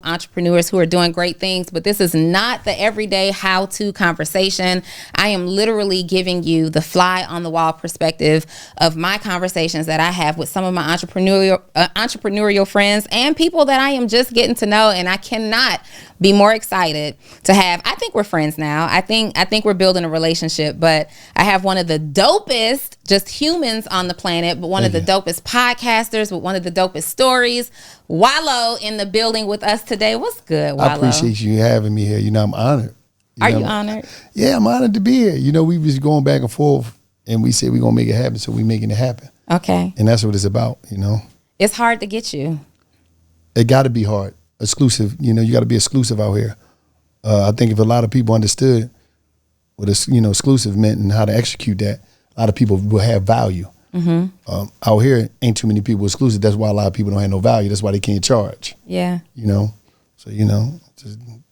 entrepreneurs who are doing great things, but this is not the everyday how-to conversation. I am literally giving you the fly on the wall perspective of my conversations that I have with some of my entrepreneurial friends and people that I am just getting to know, and I cannot be more excited to have. I think we're friends now. I think we're building a relationship, but I have one of the dopest just humans on the planet, but one of the dopest podcasters with one of the dopest stories. Wallo in the building with us today. What's good, Wallo? I appreciate you having me here. I'm honored. Are you honored? Yeah, I'm honored to be here. We was going back and forth, and we said we're going to make it happen, so we're making it happen. Okay. And that's what it's about, It's hard to get you. It got to be hard. Exclusive. You got to be exclusive out here. I think if a lot of people understood what exclusive meant and how to execute that, a lot of people will have value. Mm-hmm. Out here, ain't too many people exclusive. That's why a lot of people don't have no value. That's why they can't charge. Yeah. So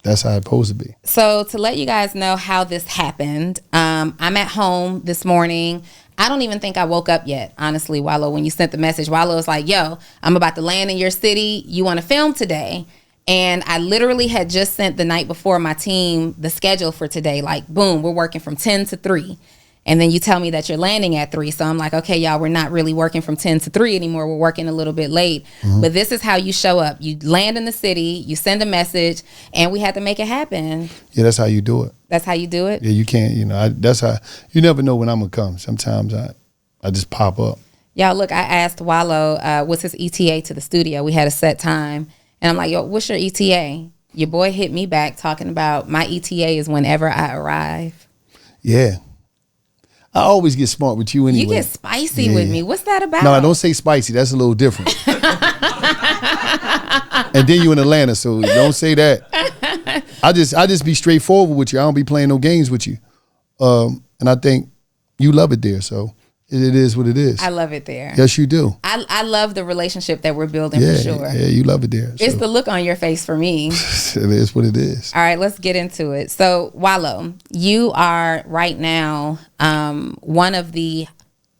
that's how it's supposed to be. So to let you guys know how this happened, I'm at home this morning. I don't even think I woke up yet, honestly, Wallo. When you sent the message, Wallo was like, yo, I'm about to land in your city. You want to film today? And I literally had just sent the night before my team the schedule for today. Like, boom, we're working from 10 to 3. And then you tell me that you're landing at 3. So I'm like, okay, y'all, we're not really working from 10 to 3 anymore. We're working a little bit late. Mm-hmm. But this is how you show up. You land in the city, you send a message, and we had to make it happen. Yeah, that's how you do it. That's how you do it? Yeah, you can't, that's how, you never know when I'm going to come. Sometimes I just pop up. Y'all, look, I asked Wallo, what's his ETA to the studio? We had a set time. And I'm like, yo, what's your ETA? Your boy hit me back talking about my ETA is whenever I arrive. Yeah. I always get smart with you anyway. You get spicy with me. What's that about? No, I don't say spicy. That's a little different. And then you in Atlanta, so don't say that. I just be straightforward with you. I don't be playing no games with you. And I think you love it there, so it is what it is. I love it there. Yes, you do. I love the relationship that we're building for sure. Yeah, you love it there. It's the look on your face for me. It is what it is. All right, let's get into it. So, Wallo, you are right now one of the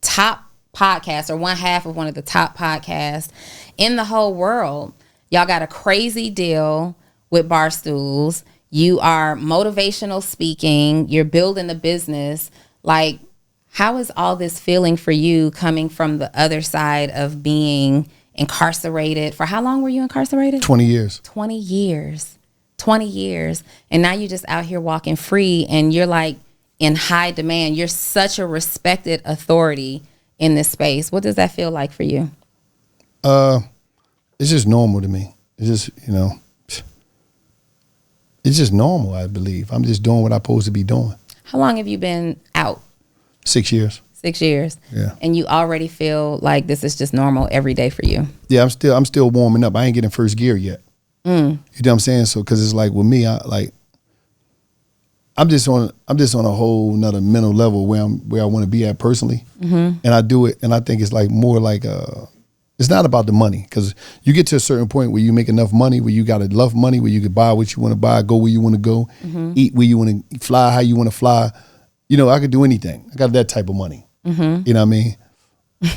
top podcasts, or one half of one of the top podcasts in the whole world. Y'all got a crazy deal with Barstools. You are motivational speaking. You're building a business. Like, how is all this feeling for you coming from the other side of being incarcerated? For how long were you incarcerated? 20 years. 20 years. 20 years. And now you're just out here walking free, and you're like in high demand. You're such a respected authority in this space. What does that feel like for you? It's just normal to me. It's just, it's just normal, I believe. I'm just doing what I'm supposed to be doing. How long have you been out? 6 years. 6 years. Yeah. And you already feel like this is just normal every day for you. Yeah, I'm still warming up. I ain't getting first gear yet. You know what I'm saying? So, cause it's like with me, I'm just on a whole nother mental level where I want to be at personally. Mm-hmm. And I do it. And I think it's like more like, it's not about the money, cause you get to a certain point where you make enough money, where you got enough money, where you can buy what you want to buy, go where you want to go, eat where you want to, fly how you want to fly. I could do anything. I got that type of money. Mm-hmm. You know what I mean?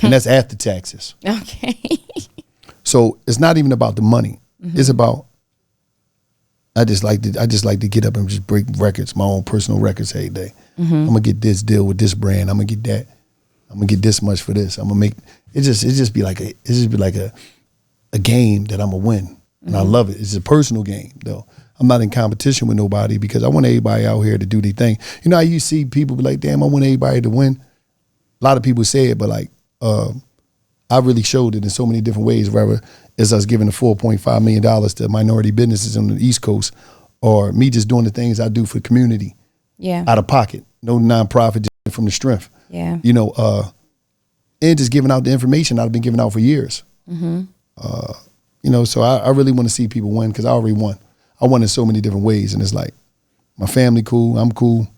And that's after taxes. Okay. So it's not even about the money. Mm-hmm. It's about, I just like to get up and just break records, my own personal records every day. Mm-hmm. I'm gonna get this deal with this brand. I'm gonna get that. I'm gonna get this much for this. I'm gonna make it just be like a game that I'm gonna win. And I love it. It's a personal game though. I'm not in competition with nobody because I want everybody out here to do their thing. You know how you see people be like, damn, I want everybody to win. A lot of people say it, but like, I really showed it in so many different ways, whether it's us giving the $4.5 million to minority businesses on the East Coast, or me just doing the things I do for the community. Yeah. Out of pocket. No nonprofit, just from the strength. Yeah. And just giving out the information I've been giving out for years. Mm-hmm. So I really want to see people win because I already won. I won in so many different ways, and it's like my family cool, I'm cool,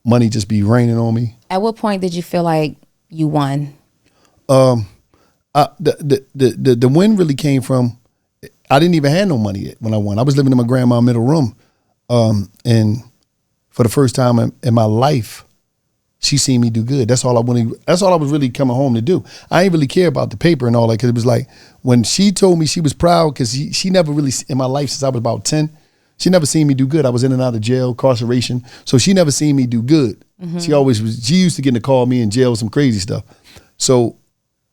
money just be raining on me. At what point did you feel like you won? The win really came from, I didn't even have no money yet when I won. I was living in my grandma's middle room, and for the first time in my life, she seen me do good. That's all I wanted. That's all I was really coming home to do. I ain't really care about the paper and all that, because it was like when she told me she was proud, because she never really, in my life since I was about 10, she never seen me do good. I was in and out of jail, incarceration. So she never seen me do good. She used to get to call me in jail with some crazy stuff. So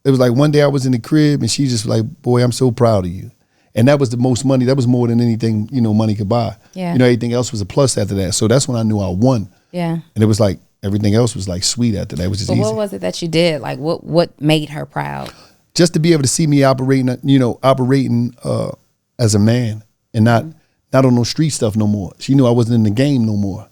it was like one day I was in the crib and she just like, boy, I'm so proud of you. And that was the most money. That was more than anything, money could buy. Yeah. Everything else was a plus after that. So that's when I knew I won. Yeah. And it was like, everything else was like sweet after that. It was just easy. What was it that you did? Like what made her proud? Just to be able to see me operating as a man and not on no street stuff no more. She knew I wasn't in the game no more.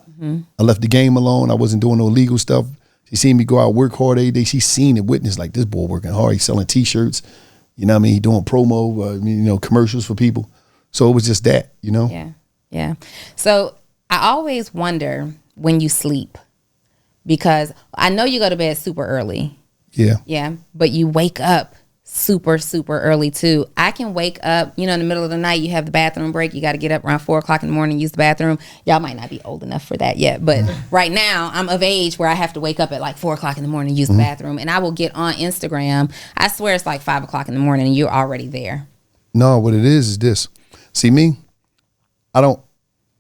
I left the game alone. I wasn't doing no illegal stuff. She seen me go out, work hard every day. She seen it, witnessed like, this boy working hard. He's selling T-shirts. You know what I mean? He doing promo, commercials for people. So it was just that, Yeah. Yeah. So I always wonder when you sleep, because I know you go to bed super early. Yeah. Yeah. But you wake up super, super early too. I can wake up, in the middle of the night, you have the bathroom break. You got to get up around 4:00 in the morning, use the bathroom. Y'all might not be old enough for that yet. But right now I'm of age where I have to wake up at like 4:00 in the morning, use the bathroom. And I will get on Instagram. I swear it's like 5:00 in the morning and you're already there. No, what it is this. See me, I don't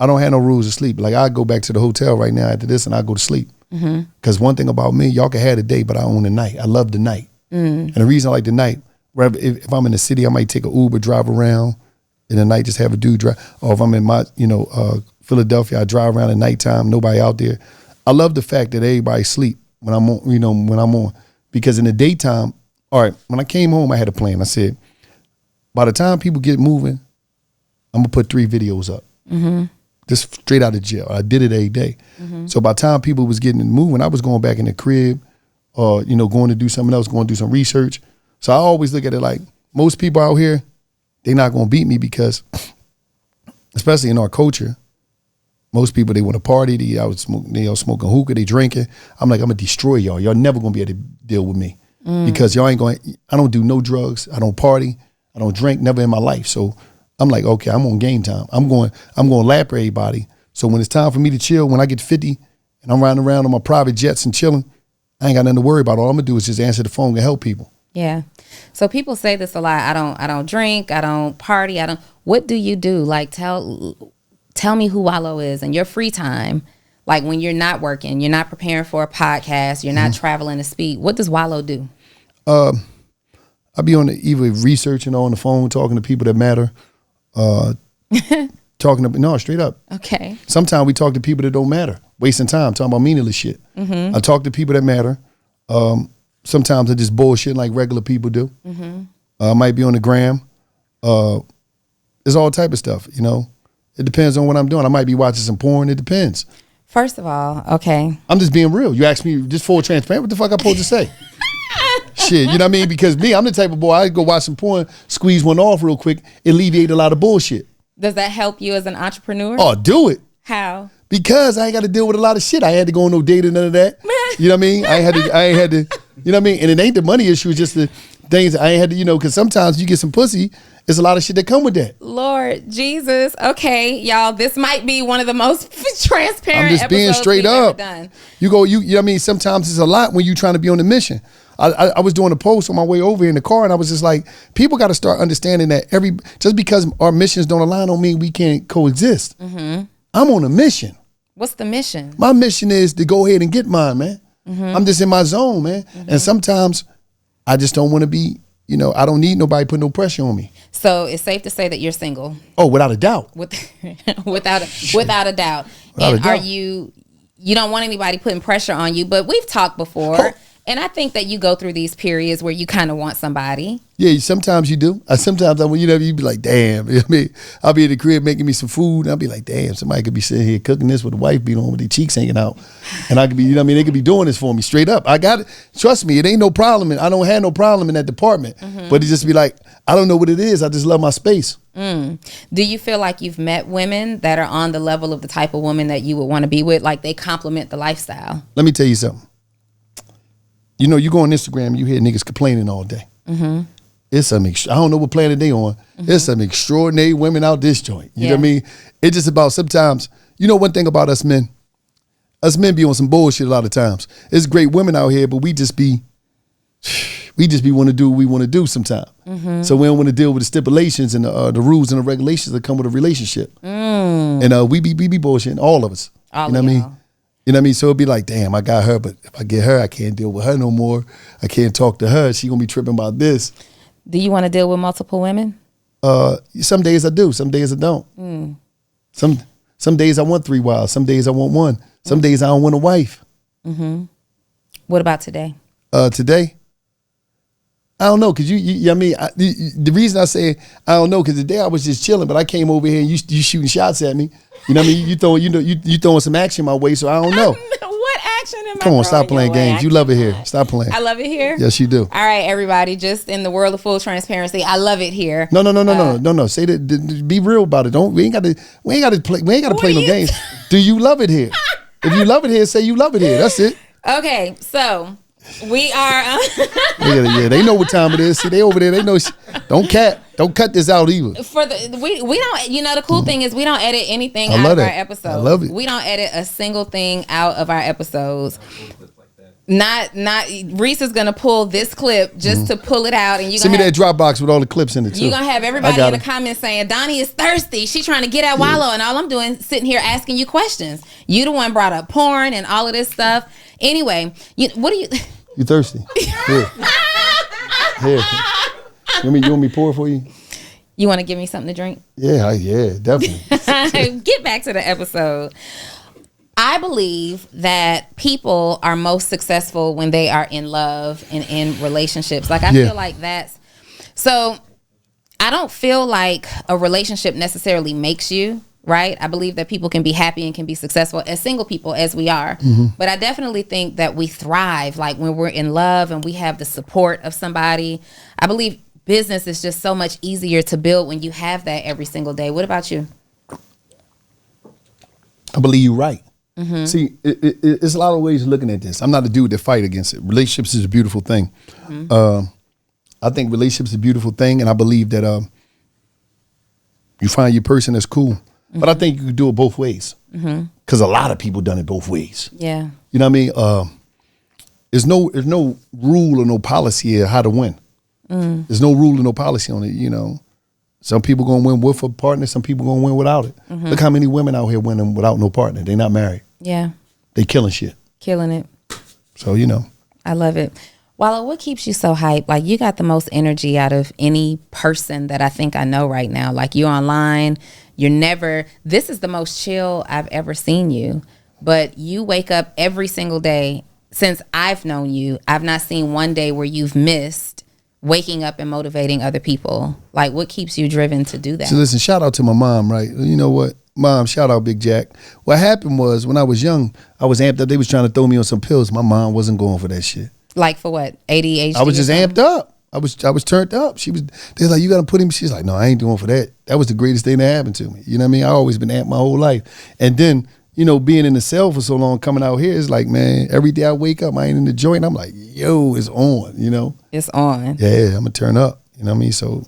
have no rules of sleep. Like I go back to the hotel right now after this and I go to sleep. Because one thing about me, y'all can have the day, but I own the night. I love the night. And the reason I like the night, if I'm in the city, I might take an Uber, drive around in the night, just have a dude drive. Or if I'm in my, Philadelphia, I drive around at nighttime, nobody out there. I love the fact that everybody sleep when I'm on, when I'm on. Because in the daytime, all right, when I came home, I had a plan. I said, by the time people get moving, I'm gonna put 3 videos up. Just straight out of jail. I did it every day. So by the time people was getting moving, I was going back in the crib, or going to do something else, going to do some research. So I always look at it like, most people out here, they're not going to beat me, because, especially in our culture, most people, they want to party, they out smoking hookah, they drinking. I'm like, I'm going to destroy y'all. Y'all never going to be able to deal with me, because y'all ain't going, I don't do no drugs, I don't party, I don't drink, never in my life. So I'm like, okay, I'm on game time. I'm going lap everybody. So when it's time for me to chill, when I get 50 and I'm riding around on my private jets and chilling, I ain't got nothing to worry about. All I'm gonna do is just answer the phone and help people. Yeah. So people say this a lot. I don't drink, I don't party, what do you do? Like tell me who Wallo is in your free time. Like when you're not working, you're not preparing for a podcast, you're not traveling to speak. What does Wallo do? I be either researching or on the phone, talking to people that matter. Straight up. Okay. Sometimes we talk to people that don't matter, wasting time, talking about meaningless shit. I talk to people that matter. Sometimes I just bullshit like regular people do. I might be on the gram. There's all type of stuff, It depends on what I'm doing. I might be watching some porn. It depends. First of all, okay. I'm just being real. You ask me just full transparent. What the fuck I supposed to say? Shit, you know what I mean? Because me, I'm the type of boy, I go watch some porn, squeeze one off real quick, alleviate a lot of bullshit. Does that help you as an entrepreneur? Oh, do it. How? Because I ain't got to deal with a lot of shit. I ain't had to go on no date or none of that. You know what I mean? I ain't had to, you know what I mean? And it ain't the money issue, it's just the things I ain't had to, because sometimes you get some pussy, there's a lot of shit that come with that. Lord Jesus. Okay, y'all, this might be one of the most transparent I'm just being straight up. Done. You know what I mean? Sometimes it's a lot when you trying to be on a mission. I was doing a post on my way over here in the car, and I was just like, people got to start understanding that just because our missions don't align don't mean we can't coexist. I'm on a mission. What's the mission? My mission is to go ahead and get mine, man. I'm just in my zone, man. And sometimes I just don't want to be, I don't need nobody putting no pressure on me. So it's safe to say that you're single. Oh, without a doubt. Without a doubt. And are you don't want anybody putting pressure on you, but we've talked before. And I think that you go through these periods where you kind of want somebody. Yeah, sometimes you do. Sometimes you be like, damn. I mean, I'll be in the crib making me some food, and I'll be like, damn, somebody could be sitting here cooking this with the wife being on with their cheeks hanging out. And I could be, they could be doing this for me straight up. I got it. Trust me, it ain't no problem. I don't have no problem in that department. But it just be like, I don't know what it is. I just love my space. Do you feel like you've met women that are on the level of the type of woman that you would want to be with? Like they complement the lifestyle? Let me tell you something. You go on Instagram, you hear niggas complaining all day. It's some, I don't know what planet they on. There's some extraordinary women out this joint. You know what I mean? It's just about sometimes, one thing about us men, us men be on some bullshit a lot of times. There's great women out here, but we just be want to do what we want to do sometimes. So we don't want to deal with the stipulations and the rules and the regulations that come with a relationship. And we be bullshitting, all of us. You know what I mean? You know what I mean? So it'd be like, damn, I got her, but if I get her, I can't deal with her no more. I can't talk to her. She gonna be tripping about this. Do you want to deal with multiple women? Some days I do. Some days I don't. Some days I want 3 wives. Some days I want one. Some days I don't want a wife. What about today? Today, I don't know, cause I mean, the reason I say I don't know, cause today I was just chilling, but I came over here and you shooting shots at me. You know what I mean? You throwing some action my way, so I don't know. What action am I Come on, stop throwing playing your way? games. You love it here. Stop playing. I love it here. Yes, you do. All right, everybody, just in the world of full transparency, I love it here. No. Say that. Be real about it. We ain't got to play no games. Do you love it here? If you love it here, say you love it here. That's it. Okay, so we are. Yeah, they know what time it is. See, they over there. They know. Don't cut this out either. We don't. You know, the cool thing is we don't edit anything out of our episodes. I love it. We don't edit a single thing out of our episodes. Not Reese is gonna pull this clip just to pull it out, and you send me that Dropbox with all the clips in it too. You're gonna have everybody in the comments saying Donnie is thirsty. She's trying to get at Wallo, and all I'm doing is sitting here asking you questions. You the one brought up porn and all of this stuff. Anyway, what do you? You thirsty? Here. You want me to pour for you? You want to give me something to drink? Yeah, definitely. Get back to the episode. I believe that people are most successful when they are in love and in relationships. Like, I feel like that's... So, I don't feel like a relationship necessarily makes you, right? I believe that people can be happy and can be successful as single people, as we are. But I definitely think that we thrive, like, when we're in love and we have the support of somebody. I believe business is just so much easier to build when you have that every single day. What about you? I believe you're right. See, it's a lot of ways of looking at this. I'm not a dude that fight against it. Relationships is a beautiful thing. I think relationships is a beautiful thing, and I believe that you find your person that's cool. But I think you can do it both ways, because a lot of people done it both ways. Yeah, you know what I mean. There's no rule or no policy here how to win. There's no rule or no policy on it. You know, some people gonna win with a partner. Some people gonna win without it. Look how many women out here winning without no partner. They not married. Yeah, they killing shit. Killing it. So you know, I love it. Wallo, what keeps you so hyped? Like, you got the most energy out of any person that I think I know right now. Like, you online. This is the most chill I've ever seen you. But you wake up every single day since I've known you. I've not seen one day where you've missed waking up and motivating other people. Like, what keeps you driven to do that? So listen, shout out to my mom, right? You know what? Mom, shout out Big Jack. What happened was, when I was young, I was amped up. They was trying to throw me on some pills. My mom wasn't going for that shit. Like, for what? ADHD? I was just amped up. I was turned up. They was like, you got to put him. She's like, no, I ain't doing for that. That was the greatest thing that happened to me. You know what I mean? I always been amped my whole life. And then, you know, being in the cell for so long, coming out here, it's like, man, every day I wake up, I ain't in the joint. I'm like, yo, it's on, you know? It's on. Yeah, I'm going to turn up. You know what I mean? So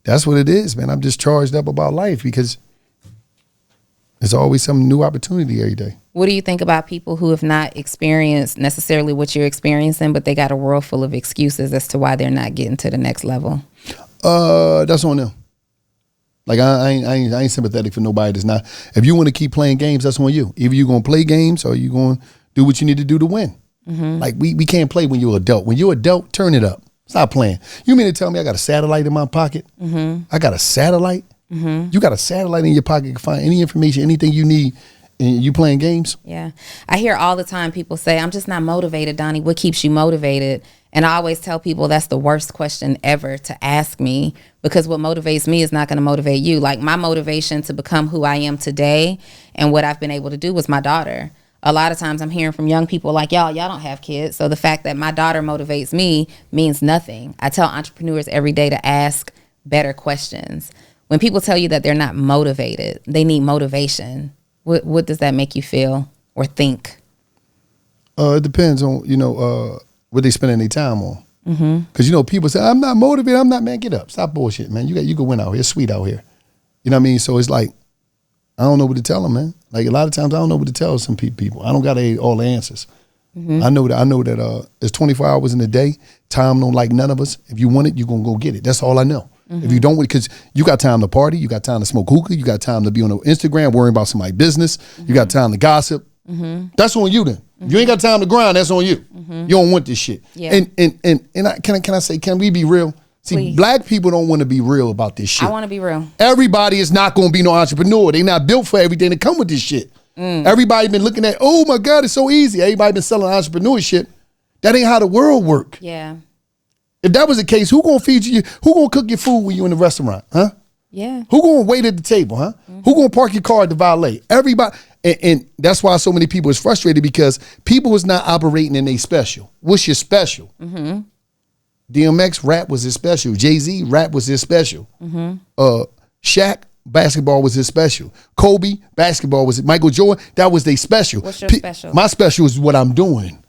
that's what it is, man. I'm just charged up about life, because there's always some new opportunity every day. What do you think about people who have not experienced necessarily what you're experiencing, but they got a world full of excuses as to why they're not getting to the next level? That's on them. Like, I ain't sympathetic for nobody that's not. If you want to keep playing games, that's on you. Either you're going to play games or you're going to do what you need to do to win. Like, we can't play when you're adult. When you're adult, turn it up. Stop playing. You mean to tell me I got a satellite in my pocket? I got a satellite? You got a satellite in your pocket. You can find any information, anything you need, and you playing games? Yeah. I hear all the time people say, I'm just not motivated, Donnie. What keeps you motivated? And I always tell people that's the worst question ever to ask me, because what motivates me is not going to motivate you. Like, my motivation to become who I am today and what I've been able to do was my daughter. A lot of times I'm hearing from young people like, y'all don't have kids. So the fact that my daughter motivates me means nothing. I tell entrepreneurs every day to ask better questions. When people tell you that they're not motivated, they need motivation. What does that make you feel or think? It depends on, you know, what they spending their time on. Because, you know, people say, I'm not motivated. I'm not, man, get up. Stop bullshit, man. You can win out here. It's sweet out here. You know what I mean? So it's like, I don't know what to tell them, man. Like a lot of times I don't know what to tell some people. I don't got all the answers. I know that there's 24 hours in a day. Time don't like none of us. If you want it, you're going to go get it. That's all I know. If you don't, because you got time to party, you got time to smoke hookah, you got time to be on Instagram worrying about somebody's business, you got time to gossip. That's on you then. If you ain't got time to grind, that's on you. You don't want this shit. Yeah. And can I say, can we be real? See, Please. Black people don't want to be real about this shit. I want to be real. Everybody is not going to be no entrepreneur. They not built for everything that come with this shit. Everybody been looking at, oh my God, it's so easy. Everybody been selling entrepreneurship. That ain't how the world work. Yeah. If that was the case, who gonna feed you? Who gonna cook your food when you in the restaurant, huh? Yeah. Who gonna wait at the table, huh? Who gonna park your car at the valet? Everybody, and that's why so many people is frustrated, because people is not operating in a special. What's your special? DMX rap was his special. Jay-Z rap was his special. Shaq basketball was his special. Kobe basketball was it. Michael Jordan, that was their special. What's your special? My special is what I'm doing,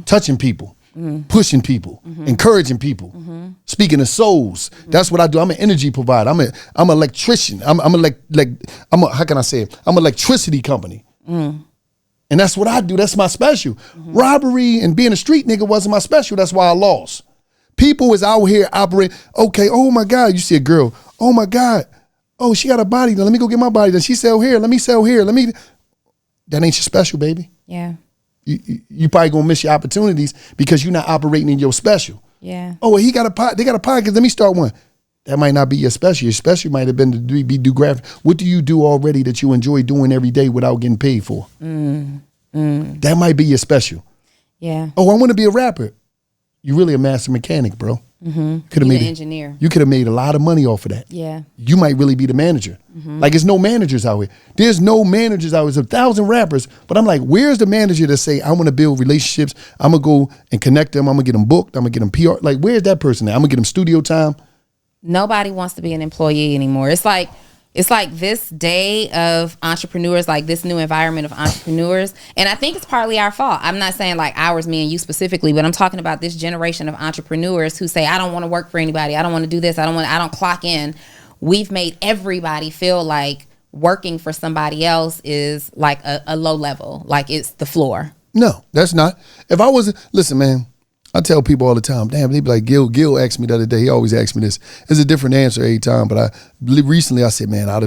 touching people. Pushing people, encouraging people, speaking of souls. That's what I do. I'm an energy provider. I'm an electrician. I'm how can I say it? I'm an electricity company. And that's what I do. That's my special. Robbery and being a street nigga wasn't my special. That's why I lost. People is out here operating. Okay, oh my God, you see a girl. Oh my God. Oh, she got a body. Let me go get my body. Then she sell here. Let me sell here. That ain't your special, baby. Yeah. You probably gonna miss your opportunities because you're not operating in your special. Yeah. Oh, well, they got a podcast. Let me start one. That might not be your special. Your special might have been to do graphic. What do you do already that you enjoy doing every day without getting paid for? That might be your special. Yeah. Oh, I want to be a rapper. You're really a master mechanic, bro. Could have made an engineer. You could have made a lot of money off of that. Yeah. You might really be the manager. Like, there's no managers out here. There's no managers out here. There's 1,000 rappers, but I'm like, where's the manager to say, I want to build relationships. I'm gonna go and connect them. I'm gonna get them booked. I'm gonna get them PR. Like, where's that person at? I'm gonna get them studio time. Nobody wants to be an employee anymore. It's like this day of entrepreneurs, like this new environment of entrepreneurs. And I think it's partly our fault. I'm not saying like ours, me and you specifically, but I'm talking about this generation of entrepreneurs who say, I don't want to work for anybody. I don't want to do this. I don't clock in. We've made everybody feel like working for somebody else is like a low level. Like it's the floor. No, that's not. If I wasn't, listen, man, I tell people all the time, damn, they be like, Gil asked me the other day, he always asks me this. It's a different answer every time, but recently I said, man, I'd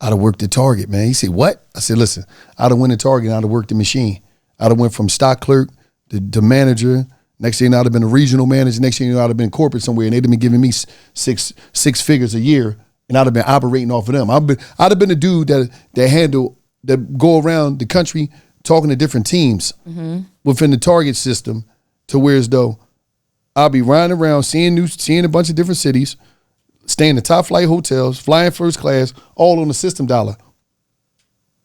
have worked at Target, man. He said, what? I said, listen, I'd have went to Target and I'd have worked the machine. I'd have went from stock clerk to manager. Next thing I'd have been a regional manager. Next thing I'd have been corporate somewhere, and they'd have been giving me six figures a year, and I'd have been operating off of them. I'd have been a dude that go around the country talking to different teams within the Target system, to where as though I'll be riding around seeing a bunch of different cities, staying in top flight hotels, flying first class, all on the system dollar,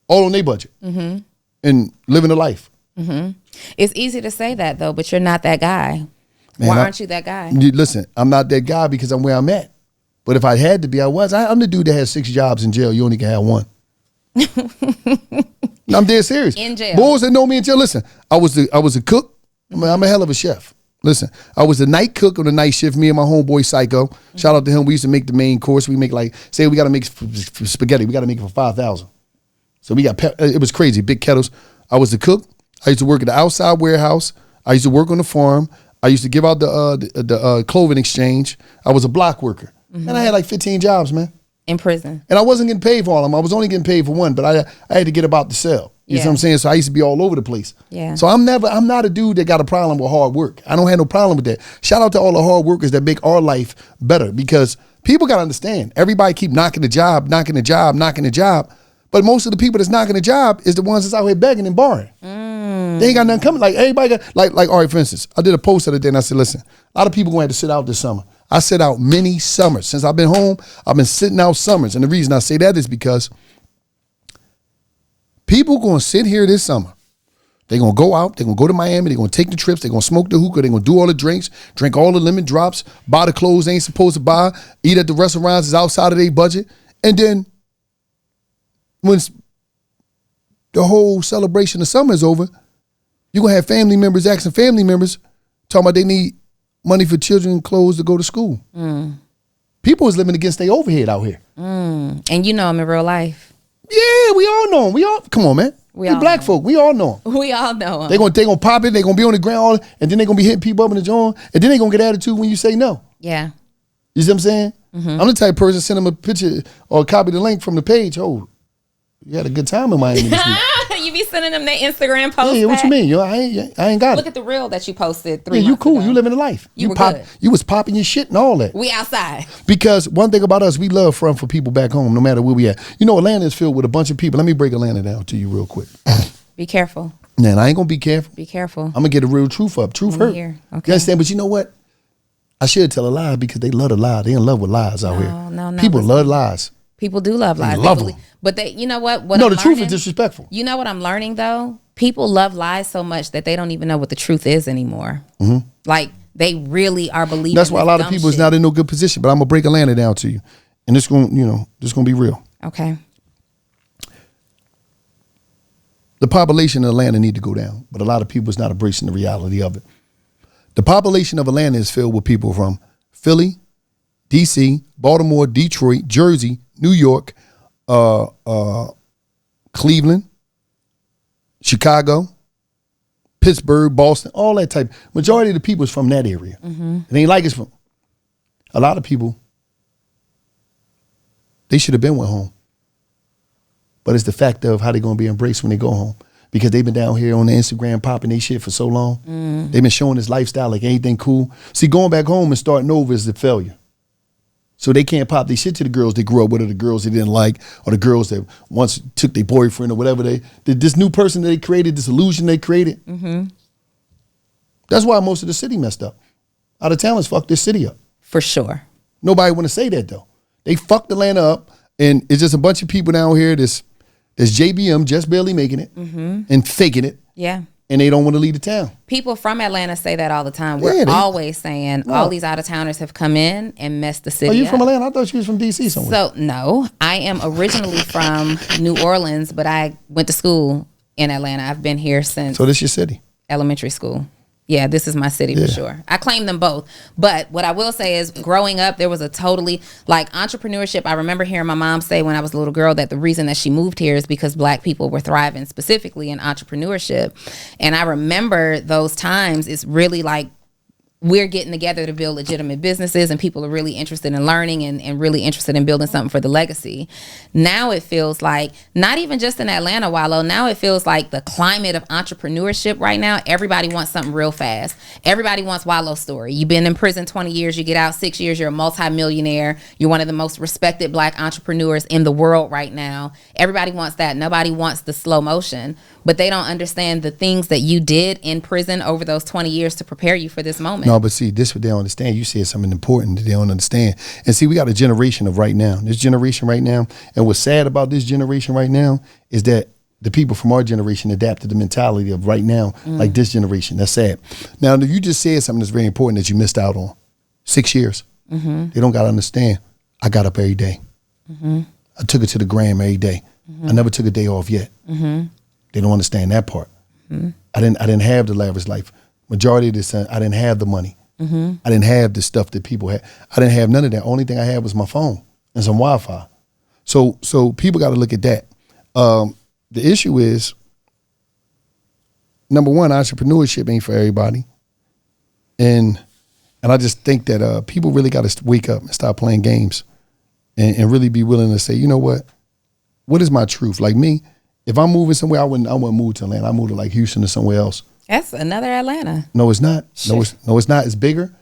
all on their budget, and living a life. It's easy to say that though, but you're not that guy. Man, why aren't you that guy? Listen, I'm not that guy because I'm where I'm at. But if I had to be, I was. I'm the dude that had 6 jobs in jail. You only can have one. I'm dead serious. In jail. Boys that know me in jail, listen, I was a cook. I'm a hell of a chef. Listen, I was the night cook on the night shift. Me and my homeboy Psycho. Shout out to him. We used to make the main course. We make say we got to make spaghetti. We got to make it for 5,000. So we got it was crazy. Big kettles. I was the cook. I used to work at the outside warehouse. I used to work on the farm. I used to give out the clothing exchange. I was a block worker, and I had like 15 jobs, man. In prison. And I wasn't getting paid for all of them. I was only getting paid for one, but I had to get about the sell. You see what I'm saying? So I used to be all over the place. Yeah. So I'm not a dude that got a problem with hard work. I don't have no problem with that. Shout out to all the hard workers that make our life better, because people got to understand, everybody keep knocking the job. But most of the people that's knocking the job is the ones that's out here begging and borrowing. They ain't got nothing coming. Like everybody got, like all right, for instance, I did a post the other day and I said, listen, a lot of people going to have to sit out this summer. I sit out many summers. Since I've been home, I've been sitting out summers. And the reason I say that is because people going to sit here this summer. They're going to go out. They're going to go to Miami. They're going to take the trips. They're going to smoke the hookah. They're going to do all the drinks, drink all the lemon drops, buy the clothes they ain't supposed to buy, eat at the restaurants that's outside of their budget. And then when the whole celebration of summer is over, you're going to have family members asking family members, talking about they need money for children and clothes to go to school. People is living against their overhead out here. And you know them in real life. Yeah, we all know them. We all come on, man. We black folk. We all know them. We all know them. They gonna pop it. They gonna be on the ground, and then they gonna be hitting people up in the joint, and then they gonna get attitude when you say no. Yeah. You see what I'm saying? Mm-hmm. I'm the type of person send them a picture or copy the link from the page. Oh, you had a good time in Miami this week. You be sending them their Instagram posts. Yeah, what you mean? I ain't got it. Look at the reel that you posted 3 months you cool. ago. You living a life. You were good. You was popping your shit and all that. We outside. Because one thing about us, we love front for people back home, no matter where we at. You know, Atlanta is filled with a bunch of people. Let me break Atlanta down to you real quick. Be careful. Man, I ain't gonna be careful. Be careful. I'm gonna get the real truth up. Truth hurt. Okay. You understand? But you know what? I should tell a lie because they love to lie. They in love with lies out here. No. People love lies. People do love lies. They love them. But they, you know what? No, the truth is disrespectful. You know what I'm learning though? People love lies so much that they don't even know what the truth is anymore. Mm-hmm. Like they really are believing. That's why a lot of people is not in no good position. But I'm gonna break Atlanta down to you, and this gonna be real. Okay. The population of Atlanta need to go down, but a lot of people is not embracing the reality of it. The population of Atlanta is filled with people from Philly, D.C., Baltimore, Detroit, Jersey, New York, Cleveland, Chicago, Pittsburgh, Boston, all that type. Majority of the people is from that area. Mm-hmm. It ain't like it's from. A lot of people, they should have been went home. But it's the fact of how they're going to be embraced when they go home. Because they've been down here on the Instagram popping their shit for so long. Mm. They've been showing this lifestyle like anything cool. See, going back home and starting over is the failure. So they can't pop their shit to the girls they grew up with, or the girls they didn't like, or the girls that once took their boyfriend or whatever this new person that they created, this illusion they created. Mm-hmm. That's why most of the city messed up. Out of towners fucked this city up. For sure. Nobody want to say that though. They fucked Atlanta up, and it's just a bunch of people down here that's JBM, just barely making it, mm-hmm. and faking it. Yeah. And they don't want to leave the town. People from Atlanta say that all the time. We're always saying all these out-of-towners have come in and messed the city up. Are you from Atlanta? I thought you was from D.C. somewhere. So, no. I am originally from New Orleans, but I went to school in Atlanta. I've been here since... So this your city? Elementary school. Yeah, this is my city for sure. I claim them both. But what I will say is growing up, there was a totally, like entrepreneurship. I remember hearing my mom say when I was a little girl that the reason that she moved here is because Black people were thriving specifically in entrepreneurship. And I remember those times, it's really like, we're getting together to build legitimate businesses and people are really interested in learning and really interested in building something for the legacy. Now it feels like, not even just in Atlanta, Wallo, now it feels like the climate of entrepreneurship right now, everybody wants something real fast. Everybody wants Wallo's story. You've been in prison 20 years, you get out 6 years, you're a multimillionaire. You're one of the most respected Black entrepreneurs in the world right now. Everybody wants that. Nobody wants the slow motion, but they don't understand the things that you did in prison over those 20 years to prepare you for this moment. No, but see, this is what they don't understand. You said something important that they don't understand. And see, we got a generation of right now. This generation right now, and what's sad about this generation right now is that the people from our generation adapted the mentality of right now, like this generation. That's sad. Now, you just said something that's very important that you missed out on. 6 years. Mm-hmm. They don't got to understand. I got up every day. Mm-hmm. I took it to the gram every day. Mm-hmm. I never took a day off yet. Mm-hmm. They don't understand that part. Mm-hmm. I didn't have the lavish life. Majority of this, I didn't have the money. Mm-hmm. I didn't have the stuff that people had. I didn't have none of that. Only thing I had was my phone and some Wi-Fi. So people got to look at that. The issue is, number one, entrepreneurship ain't for everybody. And I just think that people really got to wake up and stop playing games and really be willing to say, you know what is my truth? Like me, if I'm moving somewhere, I wouldn't move to Atlanta. I move to like Houston or somewhere else. That's another Atlanta. No, it's not. No, it's not. It's bigger.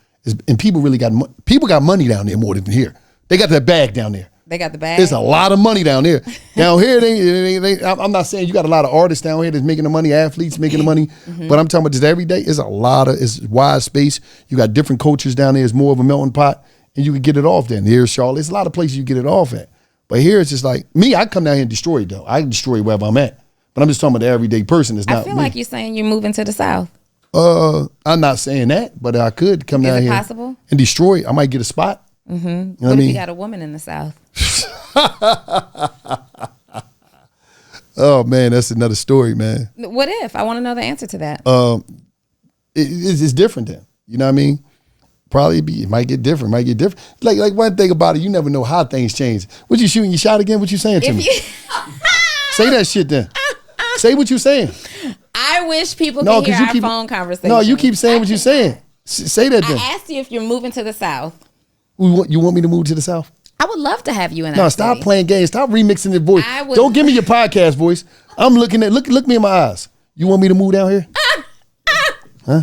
And people really got money down there more than here. They got that bag down there. They got the bag. There's a lot of money down there. Down here, I'm not saying you got a lot of artists down here that's making the money, athletes making the money, but I'm talking about just every day. It's it's wide space. You got different cultures down there. It's more of a melting pot, and you can get it off there. And here's Charlotte. There's a lot of places you get it off at. But here it's just like, me, I come down here and destroy it though. I can destroy wherever I'm at. But I'm just talking about the everyday person. It's not I feel like you're saying you're moving to the South. I'm not saying that, but I could come down here possible? And destroy it. I might get a spot. Mm-hmm. You know what if you got a woman in the South? Oh man, that's another story, man. What if? I want to know the answer to that. It's different then. You know what I mean? It might get different. Like one thing about it, you never know how things change. What you shooting? You shot again? What you saying to me? Say that shit then. Say what you saying. I wish people could hear our phone conversation. No, you keep saying what you're saying. Say that then. I asked you if you're moving to the South. You want me to move to the South? I would love to have you in. No, stop playing games. Stop remixing your voice. Don't give me your podcast voice. I'm looking at look me in my eyes. You want me to move down here? Huh?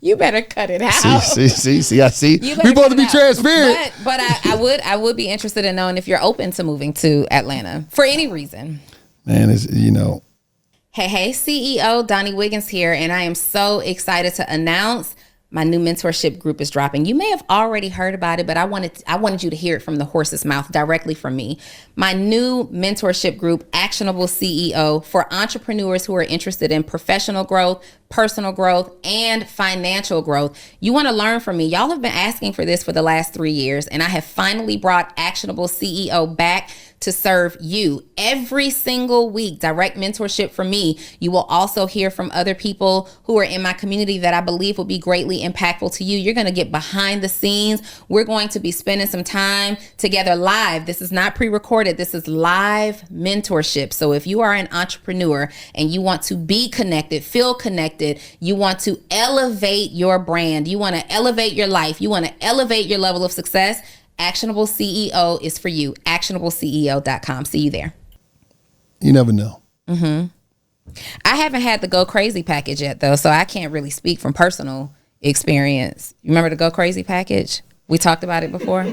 You better cut it out. See. I see. We supposed to be transparent. But I would be interested in knowing if you're open to moving to Atlanta for any reason. Man, it's Hey, CEO Donnie Wiggins here, and I am so excited to announce my new mentorship group is dropping. You may have already heard about it, but I wanted you to hear it from the horse's mouth directly from me. My new mentorship group, Actionable CEO, for entrepreneurs who are interested in professional growth, personal growth, and financial growth. You want to learn from me. Y'all have been asking for this for the last 3 years, and I have finally brought Actionable CEO back to serve you every single week. Direct mentorship from me. You will also hear from other people who are in my community that I believe will be greatly impactful to you. You're going to get behind the scenes. We're going to be spending some time together live. This is not pre-recorded. This is live mentorship. So if you are an entrepreneur and you want to be connected, feel connected, you want to elevate your brand, you want to elevate your life, you want to elevate your level of success, Actionable CEO is for you. ActionableCEO.com. See you there. You never know. I haven't had the Go Crazy package yet, though, so I can't really speak from personal experience. You remember the Go Crazy package? We talked about it before.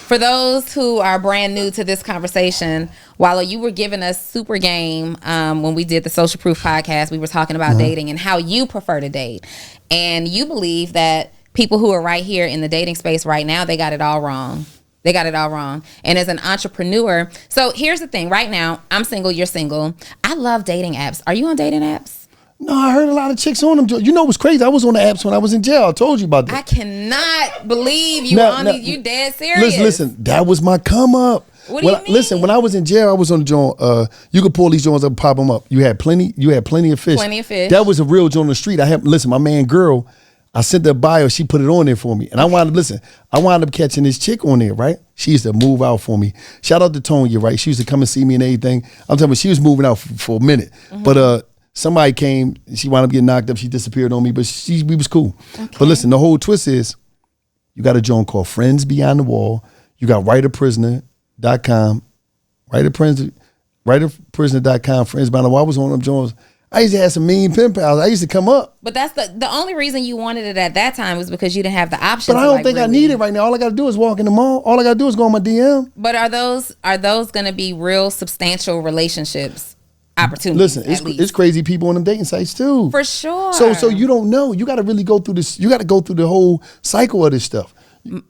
For those who are brand new to this conversation, Wallo, you were giving us super game when we did the Social Proof podcast. We were talking about dating and how you prefer to date. And you believe that people who are right here in the dating space right now, they got it all wrong. They got it all wrong. And as an entrepreneur, so here's the thing. Right now, I'm single, you're single. I love dating apps. Are you on dating apps? No, I heard a lot of chicks on them. You know what's crazy? I was on the apps when I was in jail. I told you about that. I cannot believe you were on these. You dead serious. Listen, that was my come up. What do you mean? Listen, when I was in jail, I was on the joint. You could pull these joints up and pop them up. You had plenty of fish. Plenty of fish. That was a real joint on the street. My man girl, I sent her bio, she put it on there for me. And I wound up catching this chick on there, right? She used to move out for me. Shout out to Tonya, right? She used to come and see me and everything. I'm talking about she was moving out for a minute. But somebody came, she wound up getting knocked up, she disappeared on me, but we was cool. Okay. But listen, the whole twist is, you got a joint called Friends Beyond the Wall. You got writerprisoner.com, writerprisoner.com, Friends Beyond the Wall. I was on them joints. I used to have some mean pen pals. I used to come up. But that's the only reason you wanted it at that time was because you didn't have the option. But I don't think I need it right now. All I got to do is walk in the mall. All I got to do is go on my DM. But are those going to be real substantial relationships opportunities? Listen, it's crazy people on them dating sites too. For sure. So you don't know. You got to really go through this. You got to go through the whole cycle of this stuff.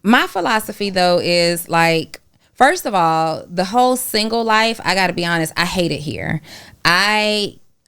My philosophy though is like, first of all, the whole single life, I got to be honest, I hate it here.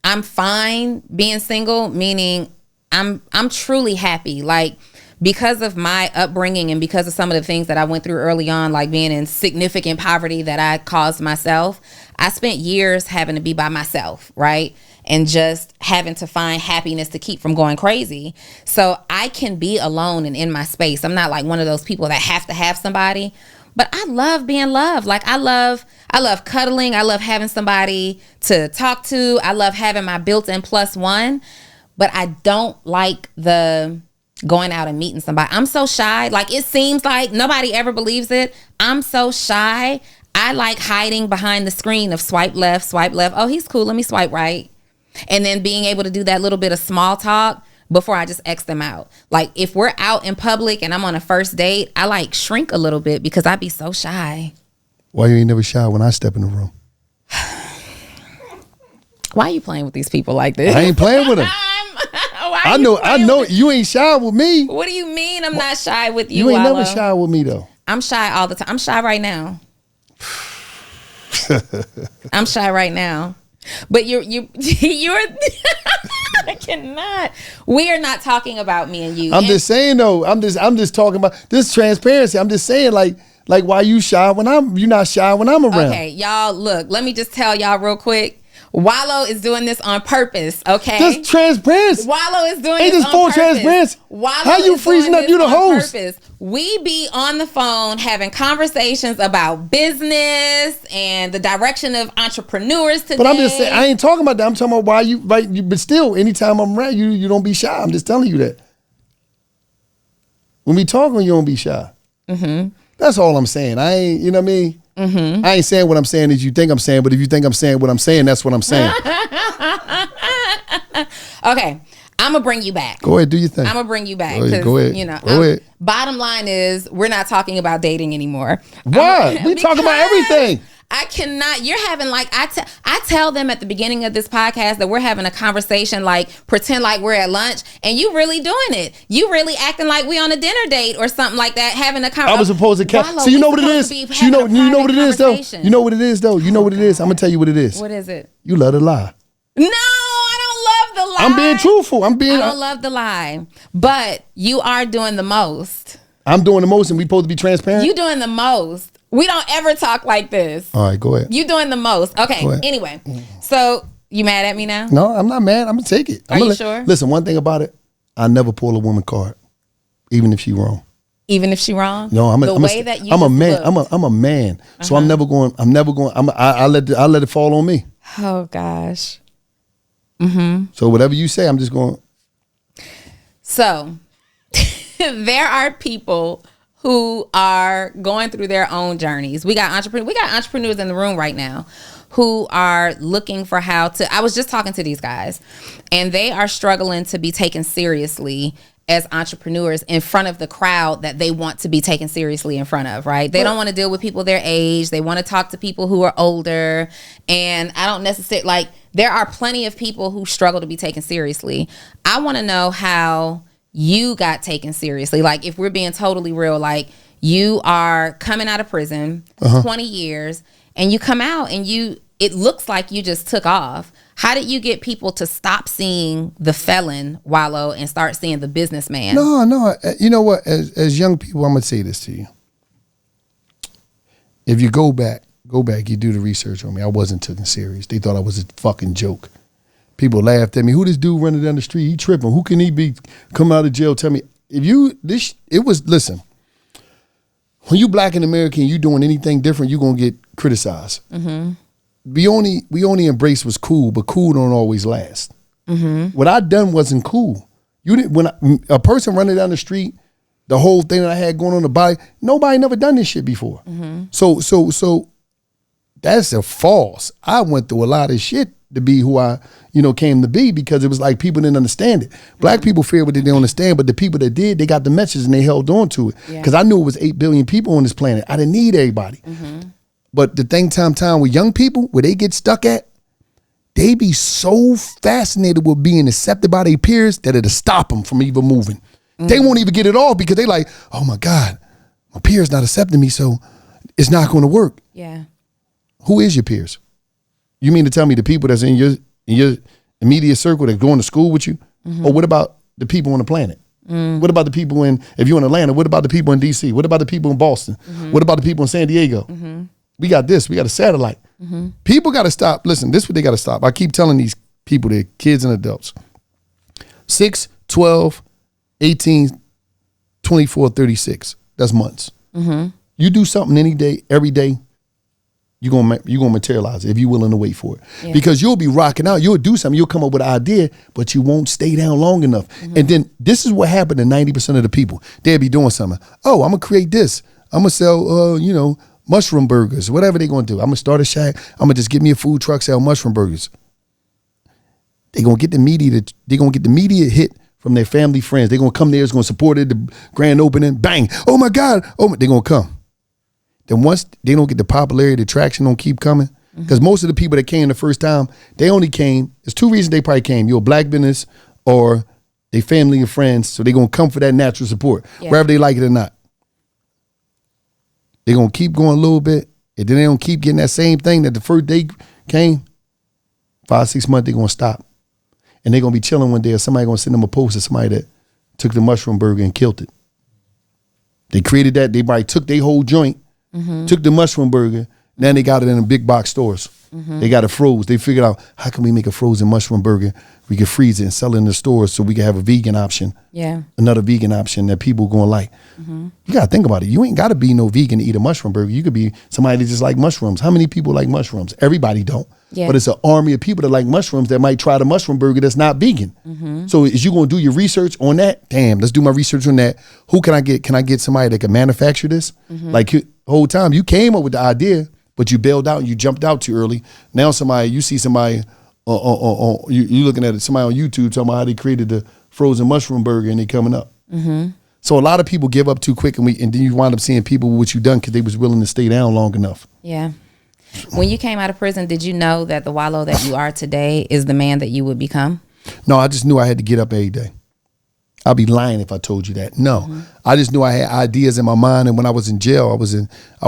I'm fine being single, meaning I'm truly happy. Like, because of my upbringing and because of some of the things that I went through early on, like being in significant poverty that I caused myself, I spent years having to be by myself, right? And just having to find happiness to keep from going crazy. So I can be alone and in my space. I'm not like one of those people that have to have somebody. But I love being loved. Like I love cuddling. I love having somebody to talk to. I love having my built-in +1. But I don't like the going out and meeting somebody. I'm so shy. Like it seems like nobody ever believes it. I'm so shy. I like hiding behind the screen of swipe left, swipe left. Oh, he's cool. Let me swipe right. And then being able to do that little bit of small talk before I just X them out. Like if we're out in public and I'm on a first date, I like shrink a little bit because I'd be so shy. Why you ain't never shy when I step in the room? Why are you playing with these people like this? I ain't playing with them. I know you ain't shy with me. What do you mean I'm not shy with you? You ain't Wallo? Never shy with me though. I'm shy all the time. I'm shy right now. I'm shy right now. But you're I cannot. We are not talking about me and you. I'm just saying though. I'm just talking about this transparency. I'm just saying like why you shy when you're not shy when I'm around. Okay, y'all look, let me just tell y'all real quick. Wallo is doing this on purpose, okay? That's transparency. Wallo is doing Ain't this this on full purpose. transparency? Wallo How you is freezing doing up? You this the on host. purpose. We be on the phone having conversations about business and the direction of entrepreneurs today. But I'm just saying, I ain't talking about that. I'm talking about why you, right? But still, anytime I'm around you, you don't be shy. I'm just telling you that. When we talking, you don't be shy. Mm-hmm. That's all I'm saying. I ain't, you know what I mean? Mm-hmm. I ain't saying what I'm saying as you think I'm saying, but if you think I'm saying what I'm saying, that's what I'm saying. Okay. I'm going to bring you back. Go ahead, do your thing. I'm going to bring you back. Go ahead. You know, Go ahead. Bottom line is, we're not talking about dating anymore. Why? We talk about everything. I cannot. You're having like I tell them at the beginning of this podcast that we're having a conversation, like pretend like we're at lunch, and you really doing it. You really acting like we on a dinner date or something like that, having a conversation. I was supposed to. So you know what it is. You know what it is though. You know what it is though. You know what it is. I'm gonna tell you what it is. What is it? You love to lie. No, I don't love the lie. I'm being truthful. I don't love the lie, but you are doing the most. I'm doing the most, and we supposed to be transparent. You doing the most. We don't ever talk like this. All right, go ahead. You doing the most. Okay, anyway. So, you mad at me now? No, I'm not mad. I'm going to take it. Are you sure? Listen, one thing about it, I never pull a woman card, even if she wrong. Even if she wrong? No, I'm a man. Looked. I'm a man. So I'm never going, I let it fall on me. Oh, gosh. So whatever you say, I'm just going. So, there are people who are going through their own journeys. We got entrepreneurs in the room right now who are looking for how to. I was just talking to these guys, and they are struggling to be taken seriously as entrepreneurs in front of the crowd that they want to be taken seriously in front of, right? They don't want to deal with people their age. They want to talk to people who are older. And I don't necessarily, like, there are plenty of people who struggle to be taken seriously. I want to know how you got taken seriously. Like, if we're being totally real, like, you are coming out of prison, 20 years, and you come out and it looks like you just took off. How did you get people to stop seeing the felon, Wallo, and start seeing the businessman? No. You know what? As young people, I'm going to say this to you. If you go back, you do the research on me. I wasn't taken serious. They thought I was a fucking joke. People laughed at me. Who this dude running down the street? He tripping. Who can he be? Come out of jail. Tell me. Listen. When you black and American, you doing anything different, you gonna get criticized. Mm-hmm. We only embrace what's cool, but cool don't always last. Mm-hmm. What I done wasn't cool. A person running down the street, the whole thing that I had going on the body, nobody never done this shit before. Mm-hmm. So that's a false. I went through a lot of shit to be who I, came to be, because it was like people didn't understand it. Black people fear what they didn't understand, but the people that did, they got the message and they held on to it. Because I knew it was 8 billion people on this planet. I didn't need everybody. Mm-hmm. But the thing time with young people, where they get stuck at, they be so fascinated with being accepted by their peers that it'll stop them from even moving. Mm-hmm. They won't even get it off because they like, oh my God, my peers not accepting me, so it's not going to work. Yeah. Who is your peers? You mean to tell me the people that's in your immediate circle that going to school with you? Mm-hmm. Or what about the people on the planet? Mm. What about the people if you're in Atlanta, what about the people in DC? What about the people in Boston? Mm-hmm. What about the people in San Diego? Mm-hmm. We got a satellite. Mm-hmm. People got to stop. Listen, this is what they got to stop. I keep telling these people, they're kids and adults. 6, 12, 18, 24, 36. That's months. Mm-hmm. You do something any day, every day, you're gonna materialize it if you're willing to wait for it. Yeah. Because you'll be rocking out, you'll do something, you'll come up with an idea, but you won't stay down long enough. Mm-hmm. And then this is what happened to 90% of the people. They'll be doing something. Oh, I'm gonna create this. I'm gonna sell, mushroom burgers, whatever they're gonna do. I'm gonna start a shack. I'm gonna just get me a food truck, sell mushroom burgers. They're gonna get the media hit from their family, friends. They're gonna come there, it's gonna support it, the grand opening, bang. Oh my God, they're gonna come. Then once they don't get the popularity, the traction don't keep coming. Because most of the people that came the first time, they only came, there's 2 reasons they probably came. You're a black business or they family and friends. So they're going to come for that natural support, whether they like it or not. They're going to keep going a little bit. And then they don't keep getting that same thing that the first day came. 5, 6 months, they're going to stop. And they're going to be chilling one day or somebody going to send them a post of somebody that took the mushroom burger and killed it. They created that. They probably took their whole joint. Mm-hmm. Took the mushroom burger, now they got it in the big box stores. They got it froze. They figured out, how can we make a frozen mushroom burger? We can freeze it and sell it in the stores so we can have a vegan option. Yeah. Another vegan option that people going to like. You got to think about it. You ain't got to be no vegan to eat a mushroom burger. You could be somebody that just like mushrooms. How many people like mushrooms? Everybody don't. Yeah. But it's an army of people that like mushrooms that might try the mushroom burger that's not vegan. So is you going to do your research on that? Damn, let's do my research on that. Who can I get? Can I get somebody that can manufacture this? Like the whole time you came up with the idea, but you bailed out and you jumped out too early. Now you see somebody you looking at it, somebody on YouTube talking about how they created the frozen mushroom burger and they coming up. So a lot of people give up too quick, and then you wind up seeing people what you done because they was willing to stay down long enough. Yeah. When you came out of prison, did you know that the Wallo that you are today is the man that you would become? No, I just knew I had to get up every day. I'd be lying if I told you that. No, I just knew I had ideas in my mind, and when I was in jail, I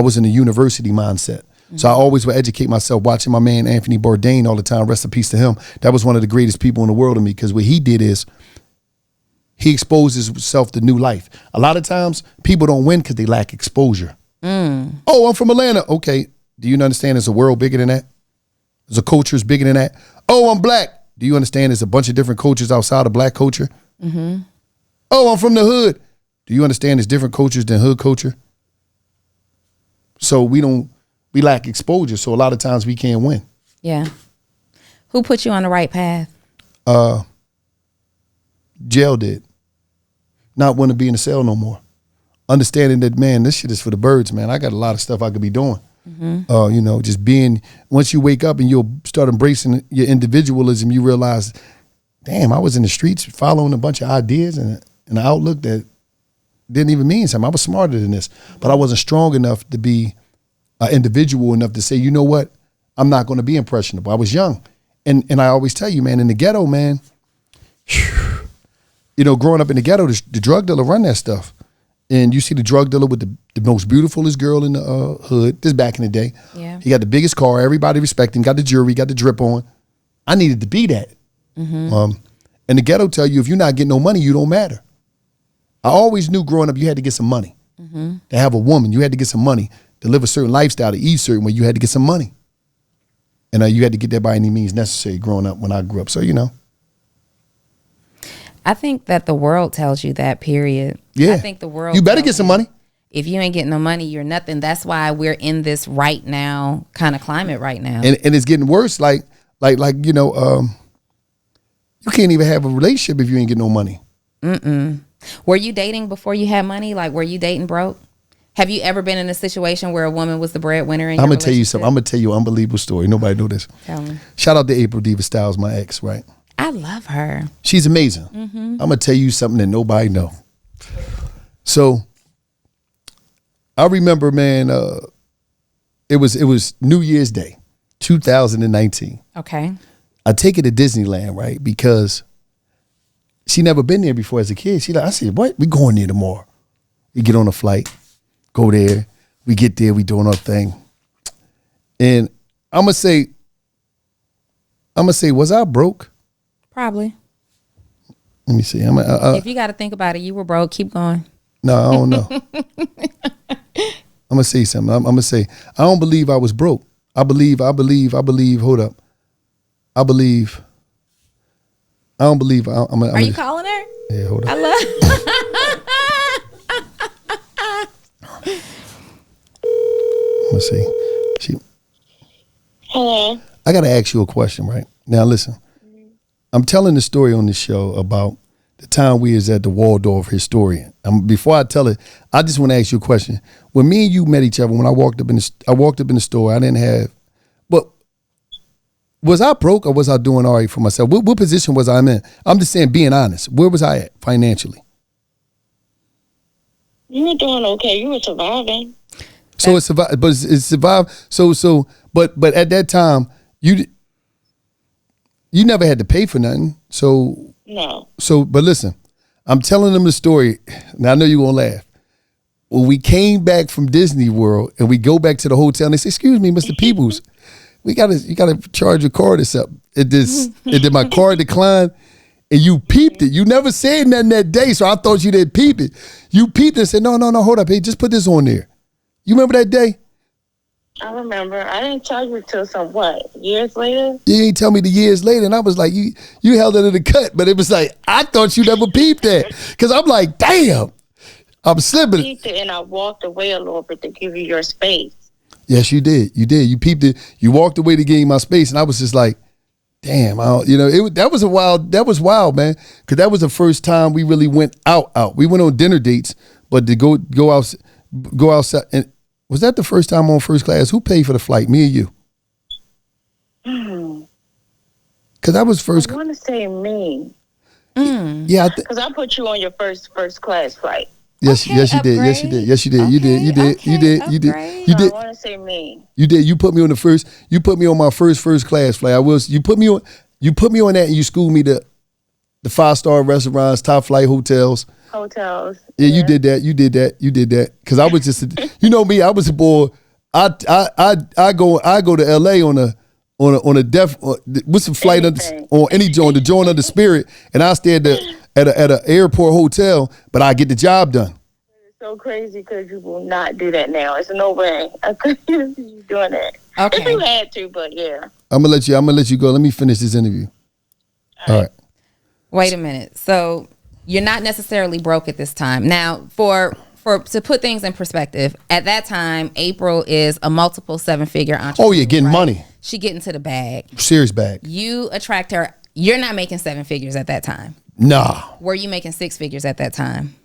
was in a university mindset. So I always would educate myself, watching my man Anthony Bourdain all the time. Rest in peace to him. That was one of the greatest people in the world to me, because what he did is he exposes himself to new life. A lot of times people don't win because they lack exposure. Oh, I'm from Atlanta. Okay. Do you understand there's a world bigger than that? There's a culture bigger than that. Oh, I'm black. Do you understand there's a bunch of different cultures outside of black culture? Oh, I'm from the hood. Do you understand there's different cultures than hood culture? So we lack exposure. So a lot of times we can't win. Yeah. Who put you on the right path? Jail did. Not want to be in the cell no more. Understanding that, man, this shit is for the birds, man. I got a lot of stuff I could be doing. Just being, once you wake up and you'll start embracing your individualism, you realize, damn, I was in the streets following a bunch of ideas and an outlook that didn't even mean something. I was smarter than this, but I wasn't strong enough to be individual enough to say, you know what, I'm not going to be impressionable. I was young. And I always tell you, man, in the ghetto, man, growing up in the ghetto, the drug dealer run that stuff. And you see the drug dealer with the most beautifulest girl in the hood. This back in the day. Yeah. He got the biggest car. Everybody respect him. Got the jewelry. Got the drip on. I needed to be that. And the ghetto tell you, if you're not getting no money, you don't matter. I always knew growing up you had to get some money. To have a woman, you had to get some money. To live a certain lifestyle, to eat certain way, you had to get some money. And you had to get that by any means necessary growing up when I grew up. So, I think that the world tells you that, period. Yeah. I think the world. You better get some money. If you ain't getting no money, you're nothing. That's why we're in this right now kind of climate right now. And it's getting worse. You can't even have a relationship if you ain't getting no money. Were you dating before you had money? Like, were you dating broke? Have you ever been in a situation where a woman was the breadwinner in your I'm gonna tell you relationship? something. I'm gonna tell you an unbelievable story. Nobody know this. Tell me. Shout out to April Diva Styles, my ex, right? I love her. She's amazing. I'm gonna tell you something that nobody know. So I remember, man, it was New Year's Day, 2019. Okay. I take her to Disneyland, right? Because she never been there before as a kid. I said, what? We going there tomorrow. We get on a flight, go there. We get there, we doing our thing. And I'm gonna say, was I broke? Probably. Let me see. If you got to think about it, you were broke. Keep going. No, I don't know. I'm gonna say something. I'm gonna say I don't believe I was broke. I believe. Hold up. I don't believe. Are you calling her? Yeah, hold up. I love. Let's see. Hello. I gotta ask you a question, right? Now listen. I'm telling the story on this show about the time we was at the Waldorf Historian. Before I tell it, I just want to ask you a question. When me and you met each other, when I walked up in the store, I didn't have. But was I broke or was I doing all right for myself? What position was I in? I'm just saying, being honest. Where was I at financially? You were doing okay. You were surviving. So it survived, but it survived. But at that time, you never had to pay for nothing. So No. but listen, I'm telling them the story. Now I know you're gonna laugh. When we came back from Disney World and we go back to the hotel, and they say, "Excuse me, Mr. Peoples, you gotta charge your card or something." It did my card decline, and you peeped it. You never said nothing that day, so I thought you didn't peep it. You peeped it and said, "No, hold up, hey, just put this on there." You remember that day? I remember. I didn't tell you till some what years later. You ain't tell me the years later, and I was like, you held it in the cut, but it was like I thought you never peeped that, because I'm like, damn, I'm slipping. I peeped it and I walked away a little bit to give you your space. Yes, you did. You did. You peeped it. You walked away to gain my space, and I was just like, damn, that was wild, man, because that was the first time we really went out. We went on dinner dates, but to go outside, and was that the first time on first class? Who paid for the flight, me or you? Because I was first. I want to say me. Yeah, because I put you on your first class flight. Yes, Okay, yes, you did. Yes, you did. Yes, you did. You did. You did. You did. You did. You did. I want to say me. You did. You put me on the first. You put me on my first class flight. You put me on. You put me on that, and you schooled me to the 5-star restaurants, top flight hotels. Hotels. Yeah, you did that. You did that. You did that. Because I was just, you know me. I was a boy. I go to L.A. on a what's the flight on any joint, the joint of the Spirit, and I stay at an airport hotel, but I get the job done. It's so crazy because you will not do that now. It's no way. I couldn't see you doing that. Okay. If you had to, but yeah. I'm gonna let you go. Let me finish this interview. All right. Wait a minute. So you're not necessarily broke at this time. Now, for to put things in perspective, at that time, April is a multiple 7-figure entrepreneur. Oh yeah, getting money. She get into the bag. Serious bag. You attract her. You're not making 7 figures at that time. Nah. Were you making 6 figures at that time?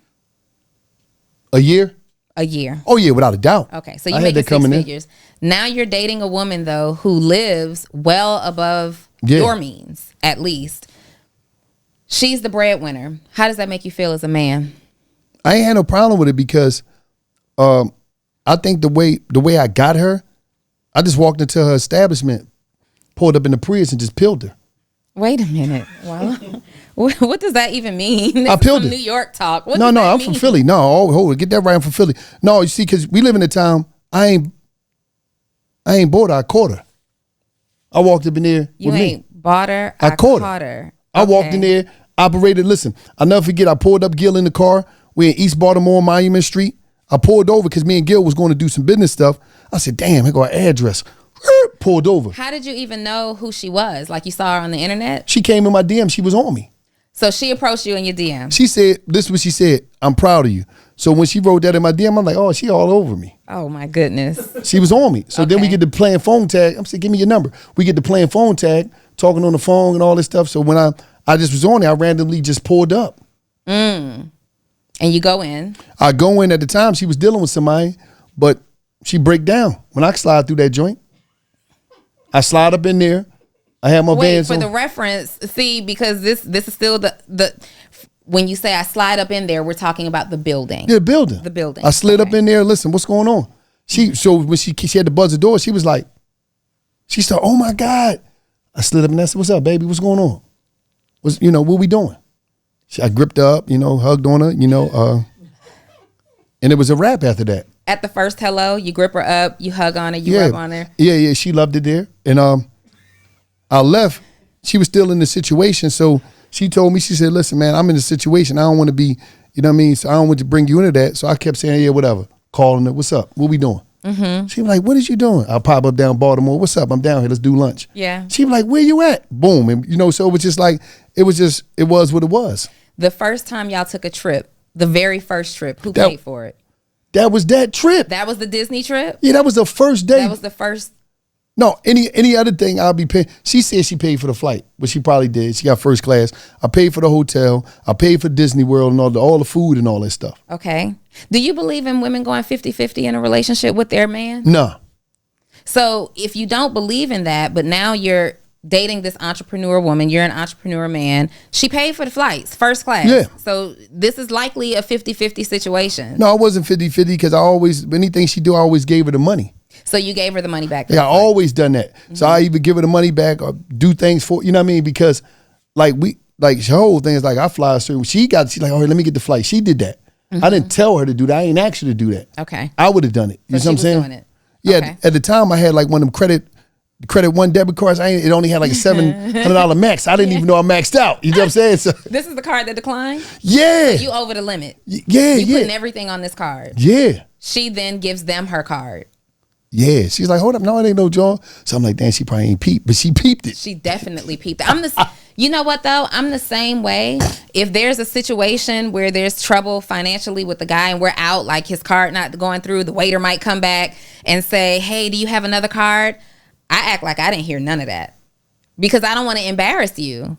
A year? A year. Oh yeah, without a doubt. Okay, so you making 6 figures. Now you're dating a woman though who lives well above your means, at least. She's the breadwinner. How does that make you feel as a man? I ain't had no problem with it because I think the way I got her, I just walked into her establishment, pulled up in the Prius and just peeled her. Wait a minute. Well, what does that even mean? I peeled her. New York talk. No, I'm from Philly. No, hold it. Get that right. I'm from Philly. No, you see, because we live in a town, I ain't bought her. I caught her. I walked up in there You with ain't me. bought her. I caught her. I walked in there, operated. Listen, I'll never forget. I pulled up Gil in the car. We in East Baltimore, Monument Street. I pulled over because me and Gil was going to do some business stuff. I said, damn, I got an address. Pulled over. How did you even know who she was? Like you saw her on the internet? She came in my DM. She was on me. So she approached you in your DM. She said, this is what she said. I'm proud of you. So when she wrote that in my DM, I'm like, oh, she all over me. Oh my goodness. She was on me. So then we get to playing phone tag. I'm saying, give me your number. We get to playing phone tag, talking on the phone and all this stuff. So when I just was on there, I randomly just pulled up. And you go in. I go in at the time, she was dealing with somebody, but she break down. When I slide through that joint, I slide up in there. I have my bands on. For the reference, see, because this is still the when you say I slide up in there, we're talking about the building. Yeah, building. The building. I slid up in there. Listen, what's going on? So when she had to buzz the door, she was like, she started, oh my God. I slid up and I said, what's up, baby? What's going on? What we doing? I gripped her up, hugged on her, and it was a wrap after that. At the first hello, you grip her up, you hug on her, you rub on her. Yeah, she loved it there. And I left. She was still in the situation, so she told me, she said, listen, man, I'm in a situation. I don't want to be, you know what I mean? So I don't want to bring you into that. So I kept saying, yeah, whatever. Calling her, what's up? What we doing? Mm-hmm. She was like, what is you doing? I'll pop up down Baltimore. What's up? I'm down here. Let's do lunch. Yeah. She was like, where you at? Boom. And, so it was just like, it was what it was. The first time y'all took a trip, the very first trip, who paid for it? That was that trip. That was the Disney trip? Yeah, that was the first day. That was the first. No, any other thing I'll be paying. She said she paid for the flight, but she probably did. She got first class. I paid for the hotel. I paid for Disney World and all the food and all that stuff. Okay. Do you believe in women going 50-50 in a relationship with their man? No. So if you don't believe in that, but now you're dating this entrepreneur woman, you're an entrepreneur man, she paid for the flights, first class. Yeah. So this is likely a 50-50 situation. No, I wasn't 50-50 because anything she do, I always gave her the money. So you gave her the money back? Yeah, I always done that. Mm-hmm. So I either give her the money back or do things for, you know what I mean? Because her whole thing is like, I fly through. She's like, all right, let me get the flight. She did that. Mm-hmm. I didn't tell her to do that. I ain't asked her to do that. Okay. I would have done it. You know what I'm saying? Doing it. Yeah, okay. At the time I had like one of them credit one debit cards. It only had like a $700 max. I didn't even know I maxed out. You know what I'm saying? So, this is the card that declined? Yeah. So you over the limit. Yeah, you putting everything on this card. Yeah. She then gives them her card. Yeah. She's like, hold up, no, it ain't no John. So I'm like, damn, she probably ain't peeped, but she peeped it. She definitely peeped it. You know what though? I'm the same way. If there's a situation where there's trouble financially with the guy and we're out, like his card not going through, the waiter might come back and say, hey, do you have another card? I act like I didn't hear none of that because I don't want to embarrass you.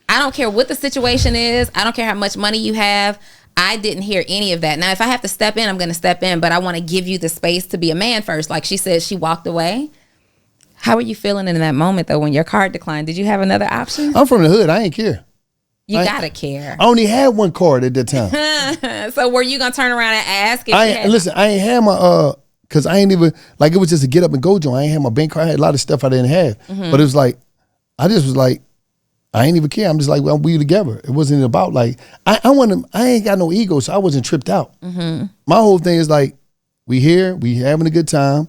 I don't care what the situation is. I don't care how much money you have. I didn't hear any of that. Now, if I have to step in, I'm going to step in, but I want to give you the space to be a man first. Like she said, she walked away. How were you feeling in that moment, though, when your card declined? Did you have another option? I'm from the hood. I ain't care. You got to care. I only had one card at that time. So were you going to turn around and ask? Listen, I ain't had my, because I ain't even, like it was just a get up and go joint. I ain't had my bank card. I had a lot of stuff I didn't have. Mm-hmm. But it was like, I just was like, I ain't even care. I'm just like, well, we together. It wasn't about like, I ain't got no ego, so I wasn't tripped out. Mm-hmm. My whole thing is like, we here, we having a good time.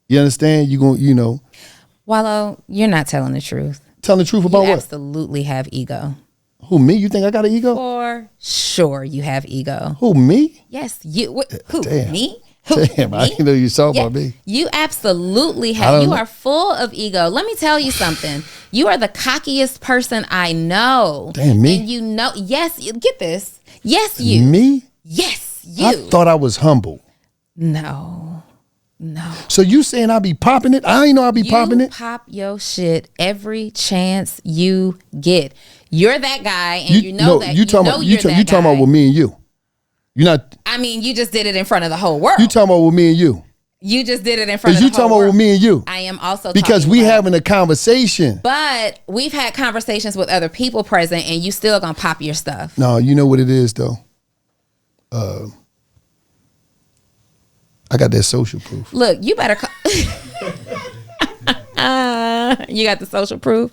You understand? You going, you know. Wallo, you're not telling the truth. Telling the truth about you what? Absolutely have ego. Who, me? You think I got an ego? For sure you have ego. Who, me? Yes, you. Who, Damn. me? Who, Damn, me? I didn't know you saw about me. You absolutely have. You are full of ego. Let me tell you something. You are the cockiest person I know. Damn, me? And you know, yes, get this. Yes, you. Me? Yes, you. I thought I was humble. No. So you saying I be popping it? I ain't know I be popping it. You pop your shit every chance you get. You're that guy, and you know that. You talking about with me and you. You're not. I mean, you just did it in front of the whole world. You talking about with me and you. You just did it in front of the whole world. You talking about with me and you. I am also because we having a conversation. But we've had conversations with other people present, and you still gonna pop your stuff. No, you know what it is though. I got that social proof. Look, you better. You got the social proof.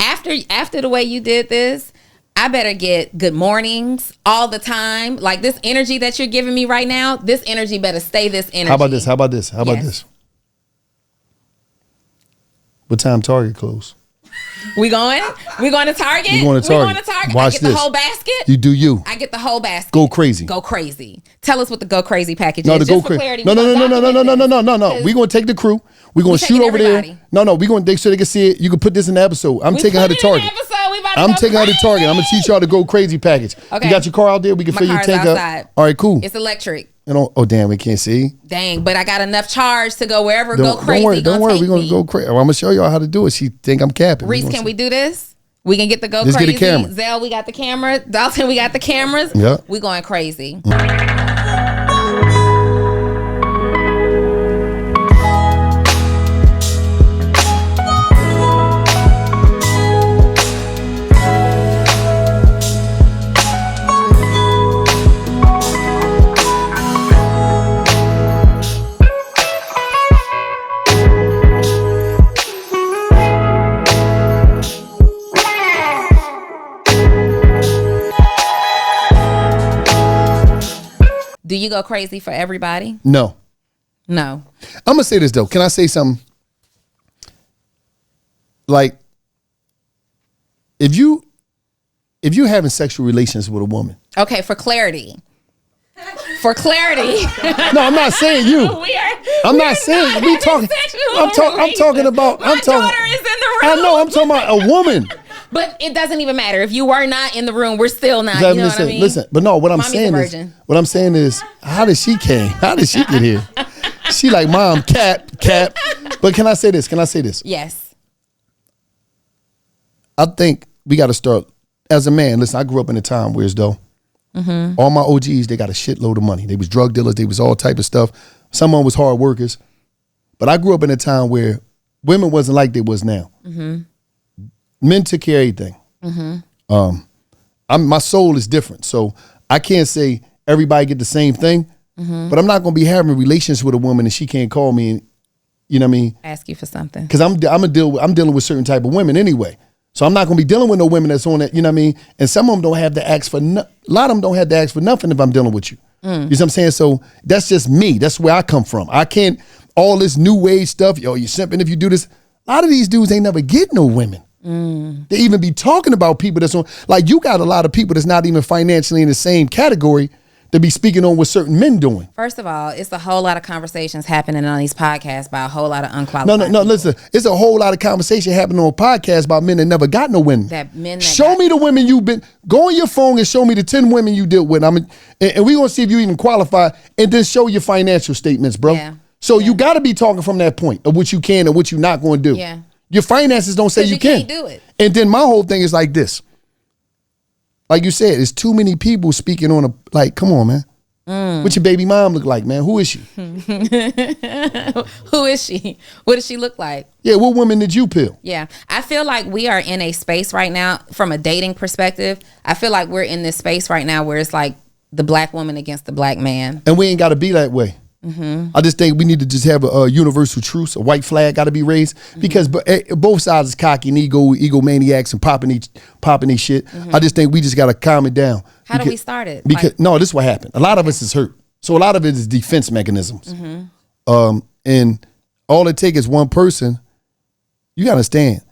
After the way you did this, I better get good mornings all the time. Like this energy that you're giving me right now, this energy better stay this energy. How about this? What time Target close? We going to Target? We going to Target. Watch I get the whole basket. You do you. I get the whole basket. Go crazy. Tell us what the go crazy package is. Just go for crazy. clarity. No. We gonna take the crew. We gonna shoot over there. No. We gonna make sure they can see it. You can put this in the episode. I'm taking her to Target. I'm taking her to Target. I'm gonna teach y'all to go crazy package. Okay. You got your car out there? We can feel you take up. All right, cool. It's electric. Oh damn, we can't see. Dang, but I got enough charge to go wherever. Go crazy. Don't worry. We're gonna go crazy. I'm gonna show y'all how to do it. She think I'm capping. Reese, can we do this? We can get the go Let's crazy. Get a camera. Zell, we got the camera. Dalton, we got the cameras. Yeah. We going crazy. Do you go crazy for everybody? No. I'm gonna say this though. Can I say something? Like, if you having sexual relations with a woman. Okay, for clarity. No, I'm not saying you. I'm not saying we talking. I'm talking about. My daughter is in the room. I know. I'm talking about a woman. But it doesn't even matter. If you were not in the room, we're still not. You know what I mean? Listen, but no, what I'm Mommy's saying is, how did she get here? She like, Mom, cap. But can I say this? Yes. I think we got to start, as a man, listen, I grew up in a time where as though all my OGs, they got a shitload of money. They was drug dealers. They was all type of stuff. Some of them was hard workers. But I grew up in a time where women wasn't like they was now. Men took care of everything. My soul is different. So I can't say everybody get the same thing, but I'm not going to be having relations with a woman and she can't call me and, you know what I mean? Ask you for something. Because I'm dealing with certain type of women anyway. So I'm not going to be dealing with no women that's on that, you know what I mean? And some of them don't have to ask for, a lot of them don't have to ask for nothing if I'm dealing with you. You know what I'm saying? So that's just me. That's where I come from. I can't, all this new wave stuff, yo, you simping if you do this. A lot of these dudes ain't never get no women. They even be talking about people that's on, like you got a lot of people that's not even financially in the same category to be speaking on what certain men doing. First of all, it's a whole lot of conversations happening on these podcasts by a whole lot of unqualified No, people. listen. It's a whole lot of conversation happening on podcasts about men that never got no women. Show me the women you've been. Go on your phone and show me the 10 women you dealt with. And we're going to see if you even qualify, and then show your financial statements, bro. Yeah. So you got to be talking from that point of what you can and what you're not going to do. Yeah. Your finances don't say you can. Can't do it. And then my whole thing is like this. Like you said, there's too many people speaking on like, come on, man. What your baby mom look like, man? Who is she? Who is she? What does she look like? Yeah, what women did you peel? Yeah. I feel like we are in a space right now from a dating perspective. I feel like we're in this space right now where it's like the black woman against the black man. And we ain't got to be that way. I just think we need to just have a universal truce. A white flag got to be raised because both sides is cocky and egomaniacs and popping each shit. I just think we just got to calm it down. How do we start it? Because no, this is what happened. A lot of us is hurt. So a lot of it is defense mechanisms. And all it takes is one person. You got to understand.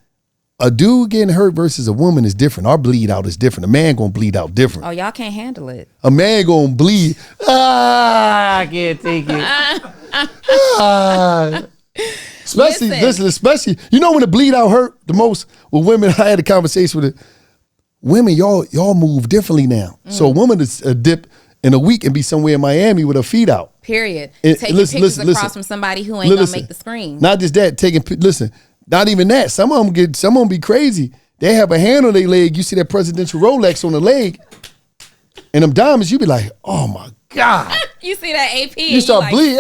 A dude getting hurt versus a woman is different. Our bleed out is different. A man gonna bleed out different. Oh, y'all can't handle it. A man gonna bleed. I can't take it. Especially, you know when the bleed out hurt the most with women. I had a conversation with it. Women, y'all move differently now. So a woman is a dip in a week and be somewhere in Miami with her feet out. Period. And taking pictures across from somebody who ain't gonna make the screen. Not just that, not even that. Some of them be crazy. They have a hand on their leg. You see that presidential Rolex on the leg, and them diamonds. You be like, oh my God. You see that AP. You start bleeding.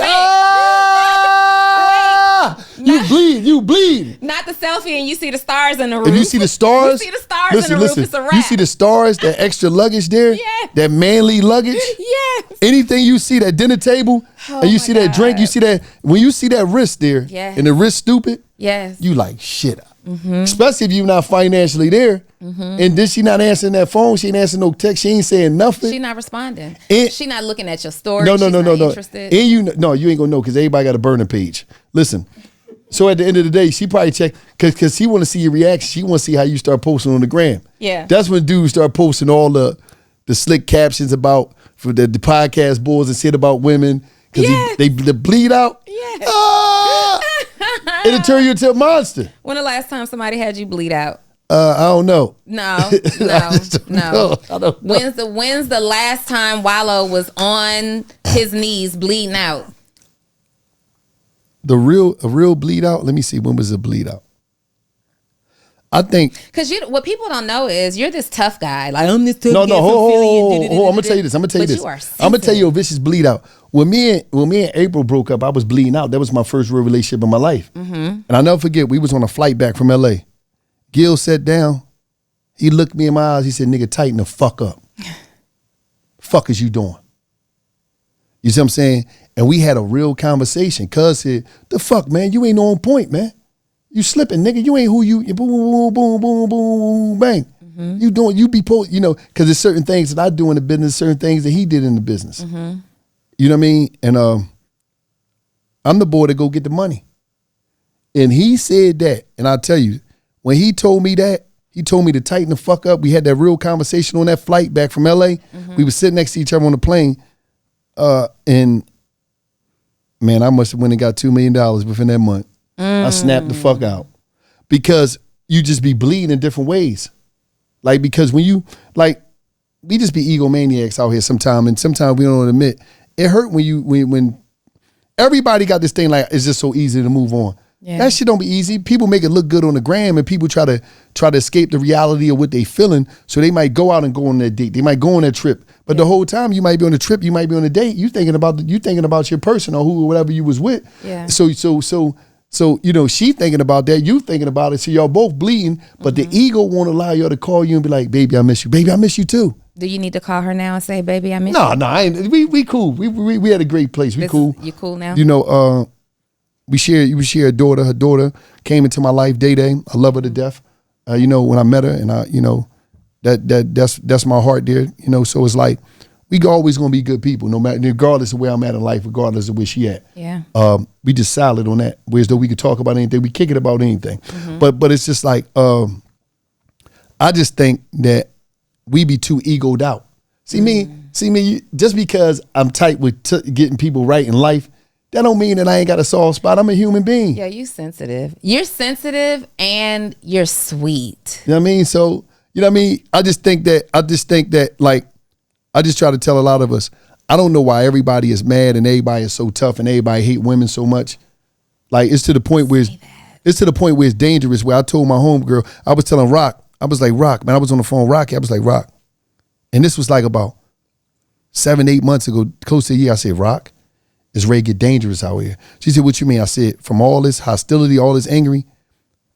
You bleed. Not the selfie, and you see the stars in the roof. If you see the stars, you see the stars in the roof. It's a wrap. You see the stars, that extra luggage there, Yeah. that manly luggage. Yes. Anything you see, that dinner table, and you see that drink, you see that, when you see that wrist there, Yes. and the wrist stupid, Yes. you like, shit. Especially if you're not financially there. And then she not answering that phone. She ain't answering no text. She ain't saying nothing. She not responding. And- She not looking at your story. No. She's not interested. And you ain't gonna know because everybody got a burner page. Listen. So at the end of the day, she probably check because she want to see your reaction. She want to see how you start posting on the gram. Yeah. That's when dudes start posting all the slick captions about for the podcast boys and shit about women because Yes. they bleed out. Yes. Ah! It'll turn you into a monster. When the last time somebody had you bleed out? I don't know. No. I don't know. When's the last time Wallo was on his knees bleeding out? A real bleed out. Let me see. When was the bleed out? I think because what people don't know is you're this tough guy. Like I'm this tough. No, guy hold from Philly. on. I'm gonna tell you this. I'm gonna tell you a vicious bleed out. When me and April broke up, I was bleeding out. That was my first real relationship in my life. And I'll never forget. We was on a flight back from LA. Gil sat down. He looked me in my eyes. He said, "Nigga, tighten the fuck up. Fuck is you doing?" You see what I'm saying? And we had a real conversation. Cuz said, "The fuck, man? You ain't on point, man. You slipping, nigga. You ain't who you boom, boom, boom, boom, bang. You doing, you be, because there's certain things that I do in the business, certain things that he did in the business. You know what I mean? And I'm the boy to go get the money. And he said that, and I'll tell you, when he told me that, he told me to tighten the fuck up. We had that real conversation on that flight back from LA. We were sitting next to each other on the plane. And man, I must have went and got $2 million within that month. I snapped the fuck out because you just be bleeding in different ways. Like, because when you, like, we just be egomaniacs out here sometimes, and sometimes we don't admit it hurt when everybody got this thing like it's just so easy to move on. Yeah. That shit don't be easy. People make it look good on the gram, and people try to escape the reality of what they feeling. So they might go out and go on that date. They might go on that trip, but the whole time you might be on a trip, you might be on a date. You thinking about your person or who or whatever you was with. Yeah. So she thinking about that, you thinking about it. So y'all both bleeding, but the ego won't allow y'all to call you and be like, "Baby, I miss you. Baby, I miss you too." Do you need to call her now and say, "Baby, I miss you"? No, I ain't. We cool. We had a great place. We cool. You cool now? We share a daughter. Her daughter came into my life day. I love her to death. When I met her, and that's my heart there. So it's like we always gonna be good people, no matter, regardless of where I'm at in life, regardless of where she at. Yeah. We just solid on that. Whereas though we could talk about anything, we kick it about anything. But it's just like I just think that we be too egoed out. See me, See me, just because I'm tight with getting people right in life, that don't mean that I ain't got a soft spot. I'm a human being. Yeah, you sensitive. You're sensitive and you're sweet. You know what I mean? So, you know what I mean? I just think that like, I just try to tell a lot of us, I don't know why everybody is mad and everybody is so tough and everybody hate women so much. Like, it's to the point where it's dangerous, where I told my homegirl, I was telling Rock, I was like, Rock, man, I was on the phone, Rocky, I was like, Rock. And this was like about 7-8 months ago, close to a year. I said, Rock, it's ready to get dangerous out here. She said, what you mean? I said, from all this hostility, all this angry,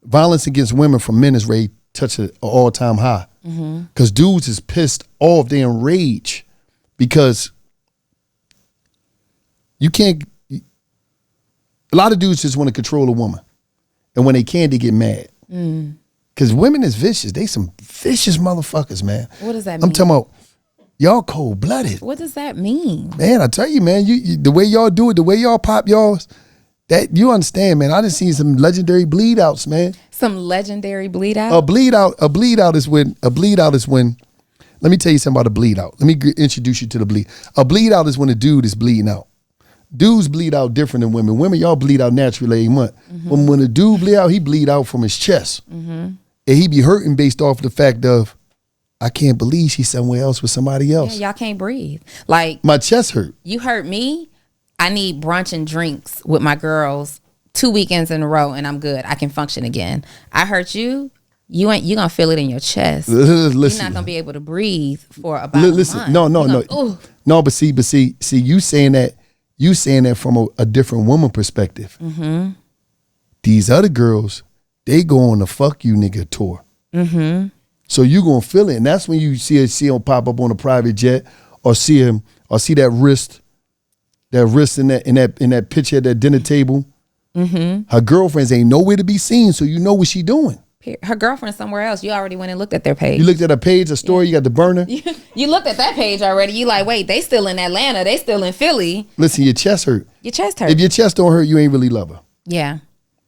violence against women from men is ready to touch an all-time high. Because dudes is pissed off, they enraged because you can't, a lot of dudes just want to control a woman. And when they can't, they get mad. Because women is vicious. They some vicious motherfuckers, man. What does that mean? I'm talking about, y'all cold-blooded. What does that mean? Man, I tell you, man, you the way y'all do it, the way y'all pop y'all's, that you understand, man. I done seen some legendary bleed outs, man. Some legendary bleed out? A bleed out is when, let me tell you something about a bleed out. Let me introduce you to the bleed. A bleed out is when a dude is bleeding out. Dudes bleed out different than women. Women, y'all bleed out naturally every month. But when a dude bleed out, he bleed out from his chest. And he be hurting based off the fact of, I can't believe she's somewhere else with somebody else. Yeah, y'all can't breathe. Like, my chest hurt. You hurt me. I need brunch and drinks with my girls 2 weekends in a row and I'm good. I can function again. I hurt you. You gonna feel it in your chest. Listen, you're not gonna be able to breathe for about a month. No, but see, you saying that from a different woman perspective. These other girls, they go on the fuck you nigga tour. So you gonna feel it, and that's when you see him pop up on a private jet, or see that wrist in that picture at that dinner table. Her girlfriends ain't nowhere to be seen, so you know what she doing. Her girlfriend's somewhere else. You already went and looked at their page. You looked at her page, a story. You got the burner. You looked at that page already. You like, wait, they still in Atlanta. They still in Philly. Listen, your chest hurt. Your chest hurt. If your chest don't hurt, you ain't really love her. Yeah.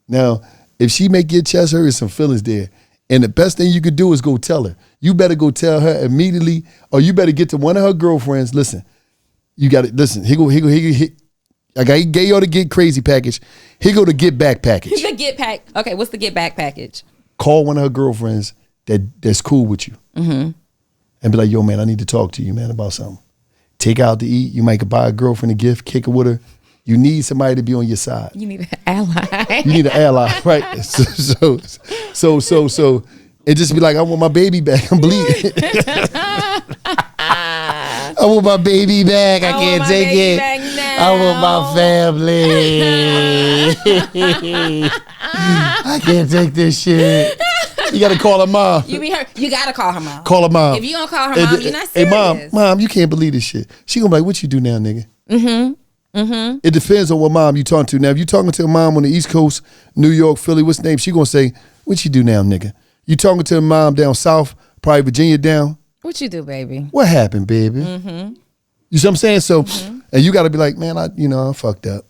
Now, if she make your chest hurt, there's some feelings there. And the best thing you could do is go tell her. You better go tell her immediately, or you better get to one of her girlfriends. Listen, you got to listen. He gave y'all the get crazy package. He go to get back package. The get pack. Okay, what's the get back package? Call one of her girlfriends that's cool with you, and be like, "Yo, man, I need to talk to you, man, about something." Take her out to eat. You might buy a girlfriend a gift, kick her with her. You need somebody to be on your side. You need an ally. You need an ally, right? So, it just be like, I want my baby back. I'm bleeding. I want my baby back. I can't take it. I want my family. I can't take this shit. You gotta call her mom. You gotta call her mom. Call her mom. If you don't call her mom, you're not serious. Hey, mom, you can't believe this shit. She gonna be like, what you do now, nigga? It depends on what mom you talking to. Now, if you talking to a mom on the East Coast, New York, Philly, what's the name? She gonna say, what you do now, nigga? You talking to a mom down south, probably Virginia down. What you do, baby? What happened, baby? You see what I'm saying? So, and you gotta be like, man, I fucked up.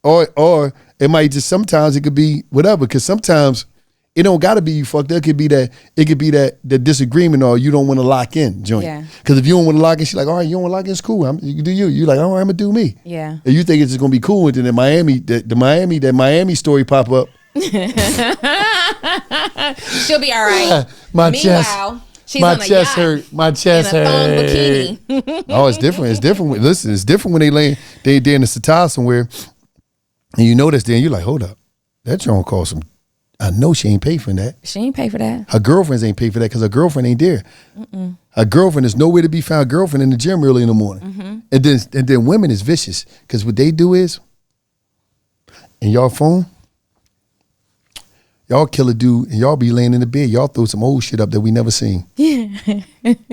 Or it might just, sometimes it could be whatever, because sometimes it don't gotta be you fucked up. It could be that the disagreement, or you don't want to lock in joint. Yeah. Because if you don't want to lock in, she's like, all right, you don't want to lock in, it's cool. You do you. You like, all right, I'm gonna do me. Yeah. And you think it's just gonna be cool, and then the Miami story pop up. She'll be all right. Meanwhile, she's my on a chest yacht hurt. My chest in a hurt. thong bikini. Oh, it's different. It's different. Listen, it's different when they're in the Satar somewhere, and you notice then you're like, hold up, that joint cost some. I know she ain't pay for that. She ain't pay for that. Her girlfriends ain't pay for that because her girlfriend ain't there. Her girlfriend is nowhere to be found. Girlfriend in the gym early in the morning, and then women is vicious because what they do is, in y'all phone, y'all kill a dude and y'all be laying in the bed. Y'all throw some old shit up that we never seen. Yeah.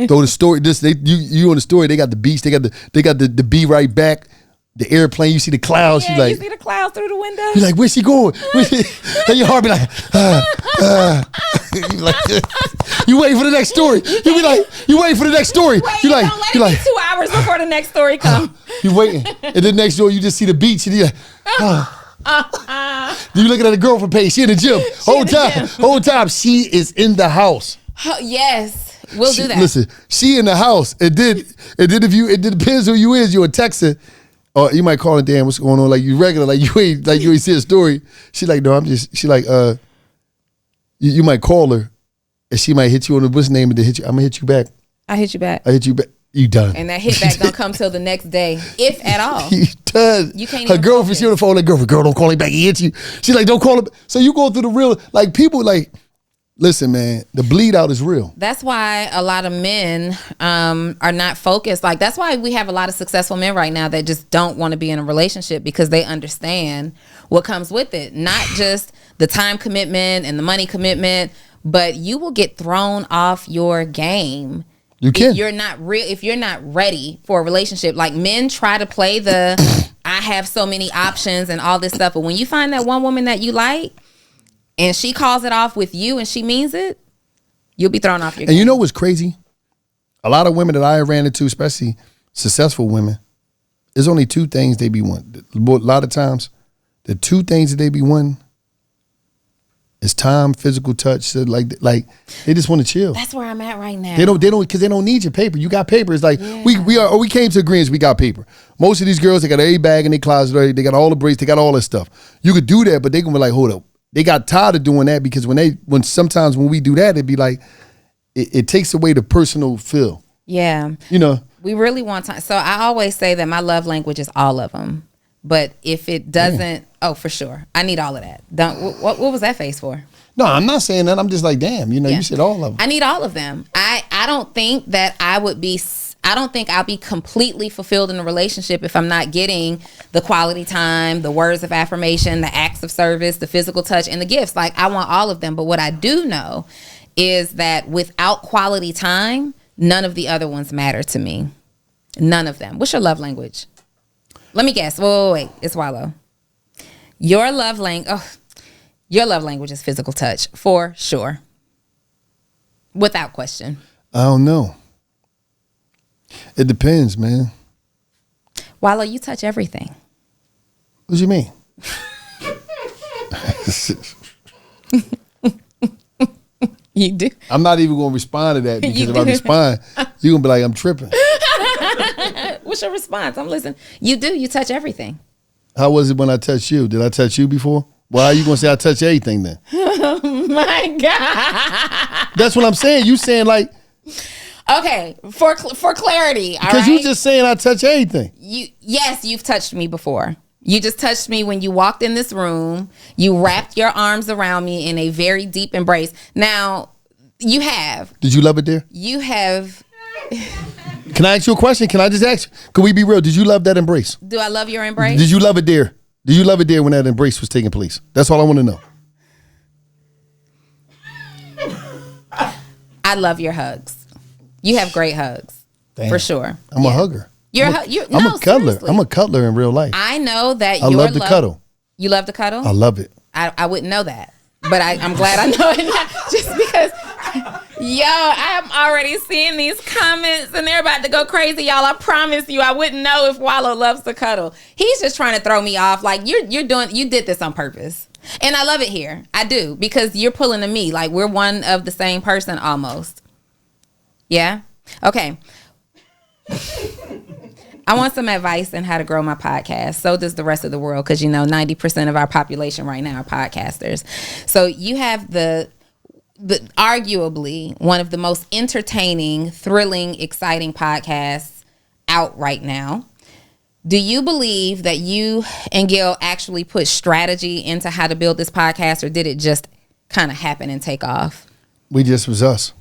Throw the story. You on the story. They got the beach. They got the bee right back. The airplane. You see the clouds. Yeah, you see the clouds through the window. You're like, where's she going? And your heart be like, you wait for the next story. You be like, you wait for the next story. You like, don't let it be 2 hours before the next story comes. You waiting, and then next door you just see the beach, and you're like, you looking at the girlfriend page. She in the gym. Whole time, she is in the house. Yes. We'll do that. Listen, she in the house. It depends who you is. You a texter, or you might call her, damn, what's going on? Like you regular, like you ain't see a story. She like, no, she like, you might call her, and she might hit you on the what's name and hit you. I'm gonna hit you back. I hit you back. You done. And that hit back don't come till the next day, if at all. You done. You can't. Her even girlfriend, she on the phone. Like girl, don't call him back. He hit you. She's like, don't call him. So you go through the real, like people like. Listen, man, the bleed out is real. That's why a lot of men are not focused. Like, that's why we have a lot of successful men right now that just don't want to be in a relationship because they understand what comes with it. Not just the time commitment and the money commitment, but you will get thrown off your game. You can. If you're not ready for a relationship. Like, men try to play the I have so many options and all this stuff. But when you find that one woman that you like, and she calls it off with you and she means it, you'll be thrown off your game. And you know what's crazy? A lot of women that I ran into, especially successful women, there's only two things they be wanting. A lot of times, the two things that they be wanting is time, physical touch. So like they just want to chill. That's where I'm at right now. They don't because they don't need your paper. You got paper. It's like we came to agreements. We got paper. Most of these girls, they got a bag in their closet. They got all the braids. They got all that stuff. You could do that, but they gonna be like, hold up. They got tired of doing that because sometimes when we do that, it'd be like, it takes away the personal feel. Yeah. You know. We really want time. So I always say that my love language is all of them. But if it doesn't, for sure. I need all of that. What was that face for? No, I'm not saying that. I'm just like, damn, you said all of them. I need all of them. I don't think that I don't think I'll be completely fulfilled in a relationship if I'm not getting the quality time, the words of affirmation, the acts of service, the physical touch, and the gifts. Like, I want all of them. But what I do know is that without quality time, none of the other ones matter to me. None of them. What's your love language? Let me guess. Wait. It's Wallo. Your love language is physical touch, for sure. Without question. I don't know. It depends, man. Wallo, you touch everything. What do you mean? You do. I'm not even going to respond to that because if I respond, you're going to be like, I'm tripping. What's your response? I'm listening. You do. You touch everything. How was it when I touched you? Did I touch you before? Why are you going to say I touch everything then? Oh, my God. That's what I'm saying. You saying like... Okay, for clarity, all right? Because you just saying I touch everything. Yes, you've touched me before. You just touched me when you walked in this room. You wrapped your arms around me in a very deep embrace. Now, you have. Did you love it there? You have. Can I ask you a question? Can I just ask you? Can we be real? Did you love that embrace? Do I love your embrace? Did you love it there? Did you love it there when that embrace was taking place? That's all I want to know. I love your hugs. You have great hugs. Damn. For sure. I'm a hugger. I'm a cuddler. Seriously. I'm a cuddler in real life. I know that I love to cuddle. You love to cuddle? I love it. I wouldn't know that. But I'm glad I know it now. Just because, I'm already seeing these comments and they're about to go crazy, y'all. I promise you, I wouldn't know if Wallo loves to cuddle. He's just trying to throw me off. Like, you did this on purpose. And I love it here. I do. Because you're pulling to me. Like, we're one of the same person almost. Yeah? Okay. I want some advice on how to grow my podcast. So does the rest of the world, because 90% of our population right now are podcasters. So you have the arguably one of the most entertaining, thrilling, exciting podcasts out right now. Do you believe that you and Gil actually put strategy into how to build this podcast, or did it just kind of happen and take off? We just was us.